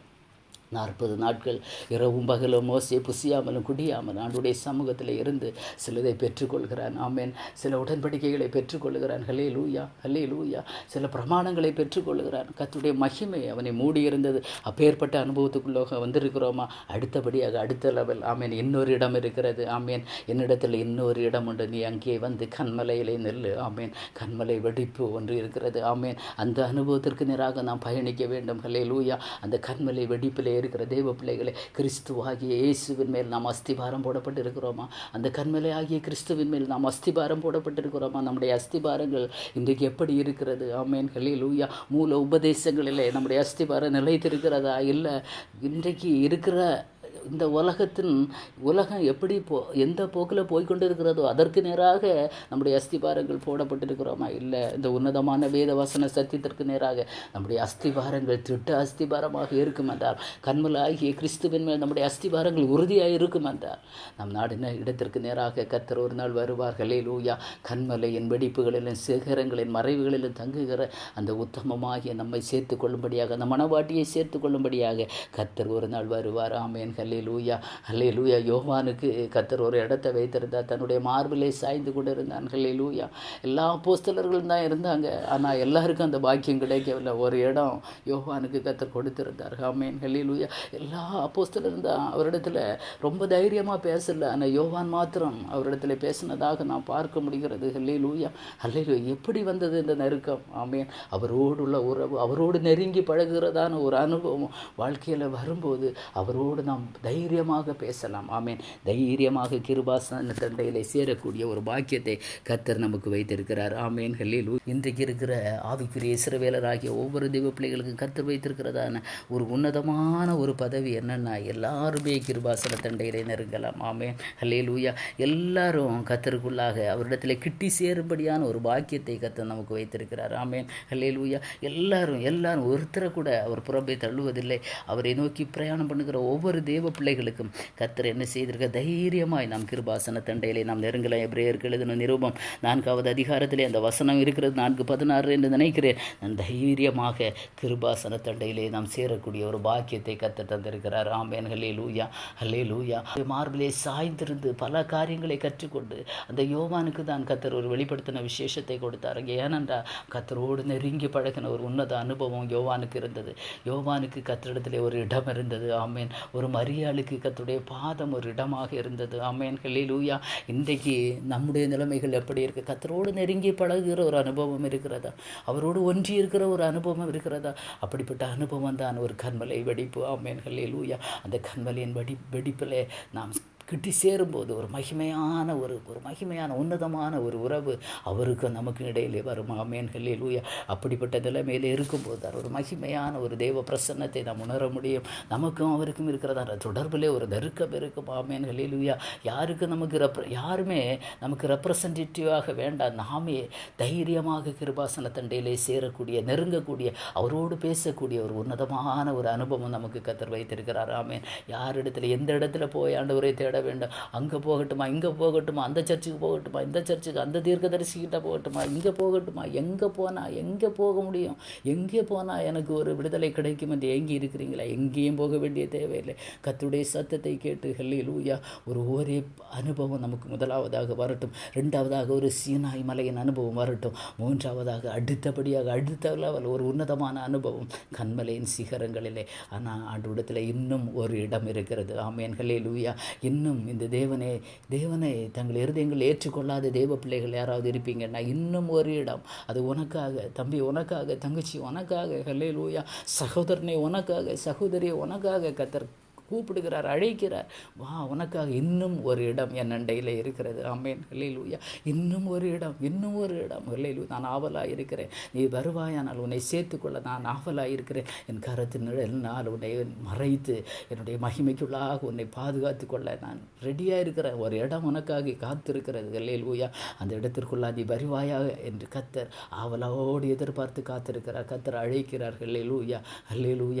Speaker 1: 40 நாட்கள் இரவும் பகலும் மோசே புசியாமலும் குடியாமல் ஆண்டுடைய சமூகத்தில் இருந்து சிலதை பெற்றுக்கொள்கிறான். ஆமேன். சில உடன்படிக்கைகளை பெற்றுக்கொள்கிறான். ஹல்லேலூயா, ஹல்லேலூயா. சில பிரமாணங்களை பெற்றுக்கொள்கிறான். கர்த்தருடைய மகிமை அவனை மூடியிருந்தது. அப்பேற்பட்ட அனுபவத்துக்குள்ளாக வந்திருக்கிறோமா? அடுத்தபடியாக அடுத்த லெவல். ஆமேன். இன்னொரு இடம் இருக்கிறது. ஆமேன். என்னிடத்தில் இன்னொரு இடம் உண்டு. நீ அங்கே வந்து கண்மலையிலே நெல்லு. ஆமேன். கண்மலை வெடிப்பு ஒன்று இருக்கிறது. ஆமேன். அந்த அனுபவத்திற்கு நேராக நாம் பயணிக்க வேண்டும். ஹல்லேலூயா. அந்த கண்மலை வெடிப்பிலே இருக்கிற தேவ பிள்ளைகளை, கிறிஸ்துவாகிய இயேசுவின் மேல் நாம் அஸ்திபாரம் போடப்பட்டு இருக்கிறோமா? அந்த கண்மலை ஆகிய கிறிஸ்துவின் மேல் நாம் அஸ்திபாரம் போடப்பட்டு இருக்கிறோமா? நம்முடைய அஸ்திபாரங்கள் இன்றைக்கு எப்படி இருக்கிறது? ஆமேன். ஹல்லேலூயா. மூல உபதேசங்களிலே நம்முடைய அஸ்திபாரம் நிலைத்திருக்கிறதா? இல்லை இன்றைக்கு இருக்கிற இந்த உலகம் எப்படி எந்த போக்கில் போய்கொண்டு இருக்கிறதோ அதற்கு நேராக நம்முடைய அஸ்திபாரங்கள் போடப்பட்டிருக்கிறோமா? இல்லை இந்த உன்னதமான வேத வசன சத்தியத்திற்கு நேராக நம்முடைய அஸ்திபாரங்கள் திட்ட அஸ்திபாரமாக இருக்கும் என்றால், கண்மலாகிய கிறிஸ்துவின் மேல் நம்முடைய அஸ்திபாரங்கள் உறுதியாக இருக்கும் என்றால், நம் நாடின இடத்திற்கு நேராக கர்த்தர் ஒரு நாள் வருவார். ஹல்லேலூயா. கண்மலையின் வெடிப்புகளிலும் சிகரங்களின் மறைவுகளிலும் தங்குகிற அந்த உத்தமமாகிய நம்மை சேர்த்து கொள்ளும்படியாக, அந்த மனவாட்டியை சேர்த்து கொள்ளும்படியாக கர்த்தர் ஒரு நாள் வருவார். ஆமேன். ஹல்லேலூயா, ஹல்லேலூயா. யோவானுக்கு கர்த்தர் ஒரு இடத்தை வைத்திருந்தார். தன்னுடைய மார்பிலே சாய்ந்து கொண்டு இருந்தான். ஹல்லேலூயா. எல்லா அப்போஸ்தலர்களும் தான் இருந்தாங்க. ஆனால் எல்லாருக்கும் அந்த பாக்கியம் கிடைக்கவில்லை. ஒரு இடம் யோவானுக்கு கர்த்தர் கொடுத்திருந்தார். ஆமேன். ஹல்லேலூயா. எல்லா அப்போஸ்தலரும் தான் அவரிடத்துல ரொம்ப தைரியமாக பேசல. ஆனால் யோவான் மாத்திரம் அவரிடத்துல பேசினதாக நான் பார்க்க முடிகிறது. ஹல்லேலூயா, ஹல்லேலூயா. எப்படி வந்தது இந்த நெருக்கம்? ஆமேன். அவரோடு உள்ள உறவு, அவரோடு நெருங்கி பழகுகிறதான ஒரு அனுபவம் வாழ்க்கையில் வரும்போது அவரோடு நாம் தைரியமாக பேசலாம். ஆமேன். தைரியமாக கிருபாசன தண்டையிலே சேரக்கூடிய ஒரு பாக்கியத்தை கர்த்தர் நமக்கு வைத்திருக்கிறார். ஆமேன். ஹல்லேலூயா. இன்றைக்கு இருக்கிற ஆவிக்குரிய இஸ்ரவேலராகிய ஒவ்வொரு தெய்வ பிள்ளைகளுக்கும் கர்த்தர் வைத்திருக்கிறதான ஒரு உன்னதமான ஒரு பதவி என்னன்னா, எல்லாருமே கிருபாசன தண்டையிலே நெருங்கலாம். ஆமேன். ஹல்லேலூயா. எல்லாரும் கர்த்தருக்குள்ளாக அவரிடத்தில் கிட்டி சேரும்படியான ஒரு பாக்கியத்தை கர்த்தர் நமக்கு வைத்திருக்கிறார். ஆமேன். ஹல்லேலூயா. எல்லாரும் ஒருத்தரை கூட அவர் புறம்பே தள்ளுவதில்லை. அவரை நோக்கி பிரயாணம் பண்ணுகிற ஒவ்வொரு தேவ பிள்ளைகளுக்கும் கர்த்தர் என்ன செய்திருக்க? தைரியமாய் நாம் கிருபாசன தண்டையிலே நாம் நெருங்கலாம். எபிரேயருக்கு எழுதின நிருபம் 4வது அதிகாரத்திலே அந்த வசனம் இருக்கிறது, 4:16 என்று நினைக்கிறேன். நான் தைரியமாக கிருபாசன தண்டையிலே நாம் சேரக்கூடிய ஒரு பாக்கியத்தை கர்த்தர் தந்திருக்கிறார். ஆமென். ஹல்லேலூயா, ஹல்லேலூயா. மார்பிலே சாய்ந்திருந்து பல காரியங்களை கற்றுக்கொண்டு அந்த யோவானுக்கு தான் கர்த்தர் ஒரு வெளிப்படுத்தின விசேஷத்தை கொடுத்தார். ஏனென்றால் கர்த்தரோடு நெருங்கி பழகின ஒரு உன்னத அனுபவம் யோவானுக்கு இருந்தது. யோவானுக்கு கர்த்தரிடத்திலே ஒரு இடம் இருந்தது. ஆமேன். ஒரு மரியாளுக்கு கர்த்தருடைய பாதம் ஒரு இடமாக இருந்தது. ஆமேன். ஹல்லேலூயா. இன்றைக்கு நம்முடைய நிலைமைகள் எப்படி இருக்குது? கர்த்தரோடு நெருங்கி பழகுகிற ஒரு அனுபவம் இருக்கிறதா? அவரோடு ஒன்றி இருக்கிற ஒரு அனுபவம் இருக்கிறதா? அப்படிப்பட்ட அனுபவம் தான் ஒரு கண்மலை வெடிப்பு. ஆமேன். ஹல்லேலூயா. அந்த கண்மலையின் வெடிப்பில் நாம் கிட்டி சேரும்போது ஒரு மகிமையான உன்னதமான ஒரு உறவு அவருக்கு நமக்கு இடையிலே வரும். ஆமென். ஹல்லேலூயா. அப்படிப்பட்ட நிலைமையில் இருக்கும்போது ஒரு மகிமையான ஒரு தெய்வ பிரசன்னத்தை நாம் உணர முடியும். நமக்கும் அவருக்கும் இருக்கிறதா தொடர்பிலே ஒரு நெருக்கம் இருக்கும். ஆமென். ஹல்லேலூயா. யாருமே நமக்கு ரெப்ரசன்டேட்டிவாக வேண்டாம். நாமே தைரியமாக கிருபாசன தண்டையிலே சேரக்கூடிய, நெருங்கக்கூடிய, அவரோடு பேசக்கூடிய ஒரு உன்னதமான ஒரு அனுபவம் நமக்கு கர்த்தர் வைத்திருக்கிறார். ஆமென். யாரிடத்துல எந்த இடத்துல போய் ஆண்டவரை தேட வேண்டும். அங்கே போகட்டுமா, இங்கே போகட்டுமா, அந்த சர்ச்சுக்கு போகட்டுமா, இந்த சர்ச்சுக்கு, அந்த தீர்க்கதரிசிக்கிட்ட போகட்டுமா, இங்கே போகட்டுமா, எங்கே போக முடியும், எங்கே போனால் எனக்கு ஒரு விடுதலை கிடைக்கும் என்று ஏங்கி இருக்கிறீங்களா? எங்கேயும் போக வேண்டிய தேவையில்லை. கர்த்தருடைய சத்தத்தை கேட்டு ஹல்லேலூயா ஒரே அனுபவம் நமக்கு முதலாவதாக வரட்டும், ரெண்டாவதாக ஒரு சீனாய் மலையின் அனுபவம் வரட்டும், மூன்றாவதாக அடுத்தபடியாக அடுத்த லெவல் ஒரு உன்னதமான அனுபவம் கன்மலையின் சிகரங்களிலே. ஆனால் ஆண்டவரிடத்தில் இன்னும் ஒரு இடம் இருக்கிறது. ஆமென் ஹல்லேலூயா. இன்னும் இந்த தேவனை தங்கள் இருதயங்கள் ஏற்றுக்கொள்ளாத தேவ பிள்ளைகள் யாராவது இருப்பீங்கன்னா, இன்னும் ஒரு இடம், அது உனக்காக தம்பி, உனக்காக தங்கச்சி, உனக்காக ஹல்லேலூயா சகோதரனே, உனக்காக சகோதரியை, உனக்காக கர்த்தர் கூப்பிடுகிறார், அழைக்கிறார். வா, உனக்காக இன்னும் ஒரு இடம் என் அண்டையில் இருக்கிறது. ஆமென் ஹல்லேலூயா. இன்னும் ஒரு இடம் ஹல்லேலூயா. நான் ஆவலாக இருக்கிறேன். நீ வருவாயானால் உன்னை சேர்த்துக்கொள்ள நான் ஆவலாக இருக்கிறேன். என் கரத்தின் நிழலினால் உன்னை மறைத்து என்னுடைய மகிமைக்குள்ளாக உன்னை பாதுகாத்து கொள்ள நான் ரெடியாக இருக்கிறேன். ஒரு இடம் உனக்காக காத்திருக்கிறது. ஹல்லேலூயா. அந்த இடத்திற்குள்ளா நீ வருவாயாக என்று கர்த்தர் ஆவலோடு எதிர்பார்த்து காத்திருக்கிறார். கர்த்தர் அழைக்கிறார். ஹல்லேலூயா.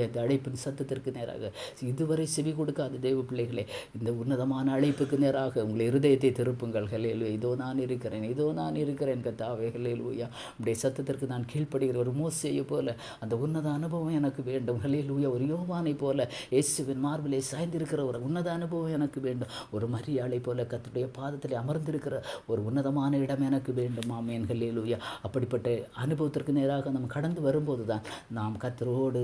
Speaker 1: இந்த அழைப்பின் சத்தத்திற்கு நேராக இதுவரை செவி கொடுக்காத தேவ பிள்ளைகளே, இந்த உன்னதமான அழைப்புக்கு நேராக உங்களை இருதயத்தை திருப்புங்கள். ஹல்லேலூயா. இதோ நான் இருக்கிறேன் கர்த்தாவே. ஹல்லேலூயா. உடைய சத்தத்திற்கு நான் கீழ்ப்படுகிற ஒரு மோசேயை போல அந்த உன்னத அனுபவம் எனக்கு வேண்டும். ஹல்லேலூயா. ஒரு யோவானை போல இயேசுவின் மார்பிலே சாய்ந்திருக்கிற ஒரு உன்னத அனுபவம் எனக்கு வேண்டும். ஒரு மரியாளை போல கர்த்தருடைய பாதத்தில் அமர்ந்திருக்கிற ஒரு உன்னதமான இடம் எனக்கு வேண்டும். ஆமென் ஹல்லேலூயா. அப்படிப்பட்ட அனுபவத்திற்கு நேராக நாம் கடந்து வரும்போது தான் நாம் கர்த்தரோடு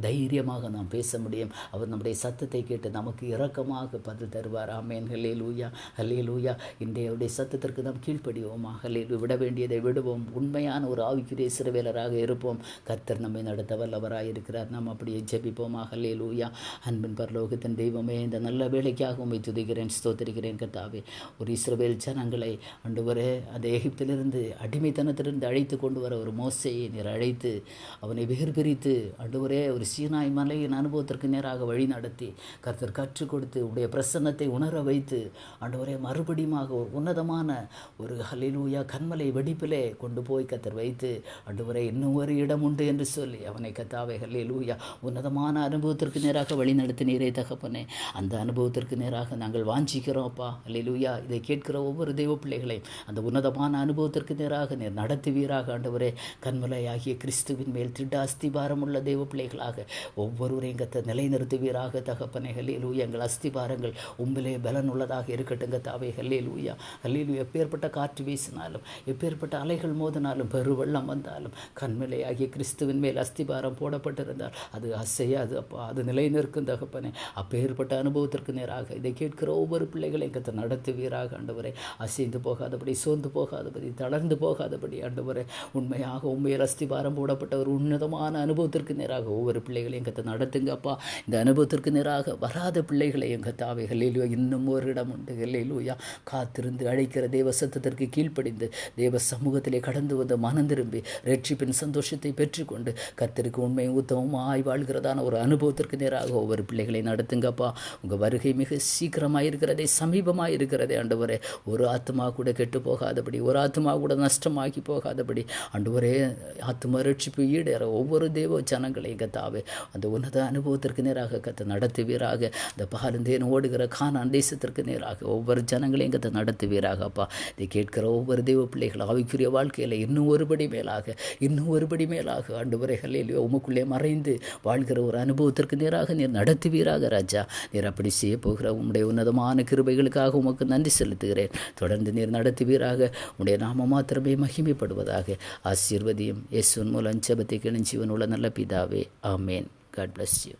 Speaker 1: தைரியமாக நாம் பேச முடியும். அவர் நம்முடைய சத்தத்தை கேட்டு நமக்கு இரக்கமாக பதில் தருவார். ஆமென் ஹல்லேலூயா. இன்றைய சத்தத்திற்கு நாம் கீழ்ப்படிவோமா? ஹல்லேலூயா. விட வேண்டியதை விடுவோம். உண்மையான ஒரு ஆவிக்குரிய சிறுவேலராக இருப்போம். கர்த்தர் நம்மை நடத்த வல்லவராக இருக்கிறார். நாம் அப்படியே ஜெபிப்போமா? ஹல்லேலூயா. அன்பின் பரலோகத்தின் தெய்வமே, இந்த நல்ல வேலைக்காக உம்மை துதிக்கிறேன், ஸ்தோத்திரிக்கிறேன் கர்த்தாவே. ஒரு இஸ்ரவேல் ஜனங்களை ஆண்டவரே அந்த எகிப்திலிருந்து அடிமைத்தனத்திலிருந்து அழைத்து கொண்டு வர ஒரு மோசேயை நீர் அழைத்து அவனை வேறு பிரித்து ஆண்டவரே ஒரு சீனாய் மலையின் அனுபவத்திற்கு நேராக வழி நடத்தி கர்த்தர் கற்றுக் கொடுத்து உடைய பிரசன்னத்தை உணர வைத்து ஆண்டவரே மறுபடியுமாக ஒரு உன்னதமான ஒரு ஹல்லேலூயா கன்மலை வெடிப்பிலே கொண்டு போய் கர்த்தர் வைத்து ஆண்டவரே இன்னும் ஒரு இடம் உண்டு என்று சொல்லி அவனை கர்த்தாவே ஹல்லேலூயா உன்னதமான அனுபவத்திற்கு நேராக வழி நடத்தினீரே தகப்பனே. அந்த அனுபவத்திற்கு நேராக நாங்கள் வாஞ்சிக்கிறோம் அப்பா. ஹல்லேலூயா. இதை கேட்கிற ஒவ்வொரு தெய்வ பிள்ளைகளையும் அந்த உன்னதமான அனுபவத்திற்கு நேராக நீர் நடத்துவீராக ஆண்டவரே. கன்மலை ஆகிய கிறிஸ்துவின் மேல் திட்ட அஸ்திபாரம் உள்ள தெய்வ பிள்ளைகளாக ஒவ்வொருவரையும் கர்த்தர் நிலைநிறுத்துவீராக தகப்பனே. ஹல்லேலூயா. எங்கள் அஸ்திபாரங்கள் உம்மிலே பலன் உள்ளதாக இருக்கட்டும் கர்த்தாவே. ஹல்லேலூயா. எப்பேற்பட்ட காற்று வீசினாலும், எப்பேற்பட்ட அலைகள் மோதினாலும், பெருவெள்ளம் வந்தாலும், கன்மலை ஆகிய கிறிஸ்துவின் மேல் அஸ்திபாரம் போடப்பட்டிருந்தால் அது அசையாது அப்பா. அது நிலைநிற்கும் தகப்பனே. அப்பேற்பட்ட அனுபவத்திற்கு நேராக இதை கேட்கிற ஒவ்வொரு பிள்ளைகளையும் கர்த்தர் நடத்துவீராக ஆண்டவரே. அசைந்து போகாதபடி, சோர்ந்து போகாதபடி, தளர்ந்து போகாதபடி ஆண்டவரே. உண்மையாக உண்மையில் அஸ்திபாரம் போடப்பட்ட ஒரு உன்னதமான அனுபவத்திற்கு நேராக ஒவ்வொரு பிள்ளைகளையும் கர்த்தர் நடத்துங்க அப்பா. இந்த அனுபவத்திற்கு நேராக வராத பிள்ளைகளையும் கர்த்தாவே ஹல்லேலூயா இன்னும் ஒரு இடம் உண்டு. ஹல்லேலூயா. காத்திருந்து அழைக்கிற தேவ சத்தத்திற்கு கீழ்ப்படிந்து தேவ சமூகத்திலே கடந்து வந்து மனம் திரும்பி ரட்சிப்பின் சந்தோஷத்தை பெற்றுக்கொண்டு கர்த்தருக்கு உண்மையும் உத்தமமாய் வாழ்கிறதான ஒரு அனுபவத்திற்கு நேராக ஒவ்வொரு பிள்ளைகளை நடத்துங்கப்பா. உங்கள் வருகை மிக சீக்கிரமாக இருக்கிறதே, சமீபமாக இருக்கிறதே ஆண்டவரே. ஒரு ஆத்மா கூட கெட்டு போகாதபடி, ஒரு ஆத்மா கூட நஷ்டமாகி போகாதபடி ஆண்டவரே ஆத்மா ரட்சிப்பு ஈடேற ஒவ்வொரு தேவ ஜனங்களையும் கர்த்தாவே அந்த உன்னத அனுபவத்திற்கு நேராக கர்த்தர் நடத்துவீராக. அந்த பாலந்தேன் ஓடுகிற கானான் தேசத்திற்கு நேராக ஒவ்வொரு ஜனங்களையும் கர்த்தர் நடத்துவீராக அப்பா. இதை கேட்கிற ஒவ்வொரு தெய்வ பிள்ளைகள் ஆவிக்குரிய வாழ்க்கையில் இன்னும் ஒருபடி மேலாக ஆண்டவரே ஹல்லேலூயா உமக்குள்ளே மறைந்து வாழ்கிற ஒரு அனுபவத்திற்கு நேராக நீர் நடத்துவீராக ராஜா. நீர் அப்படி செய்ய போகிற உம்முடைய உன்னதமான கிருபைகளுக்காக உமக்கு நன்றி செலுத்துகிறேன். தொடர்ந்து நீர் நடத்துவீராக. உம்முடைய நாம மாத்திரமே மகிமைப்படுவதாக. ஆசீர்வதியும் இயேசுவின் மூலம் ஜெபத்தை கேளும் ஜீவனுள்ள நல்ல பிதாவே. ஆமேன். God bless you.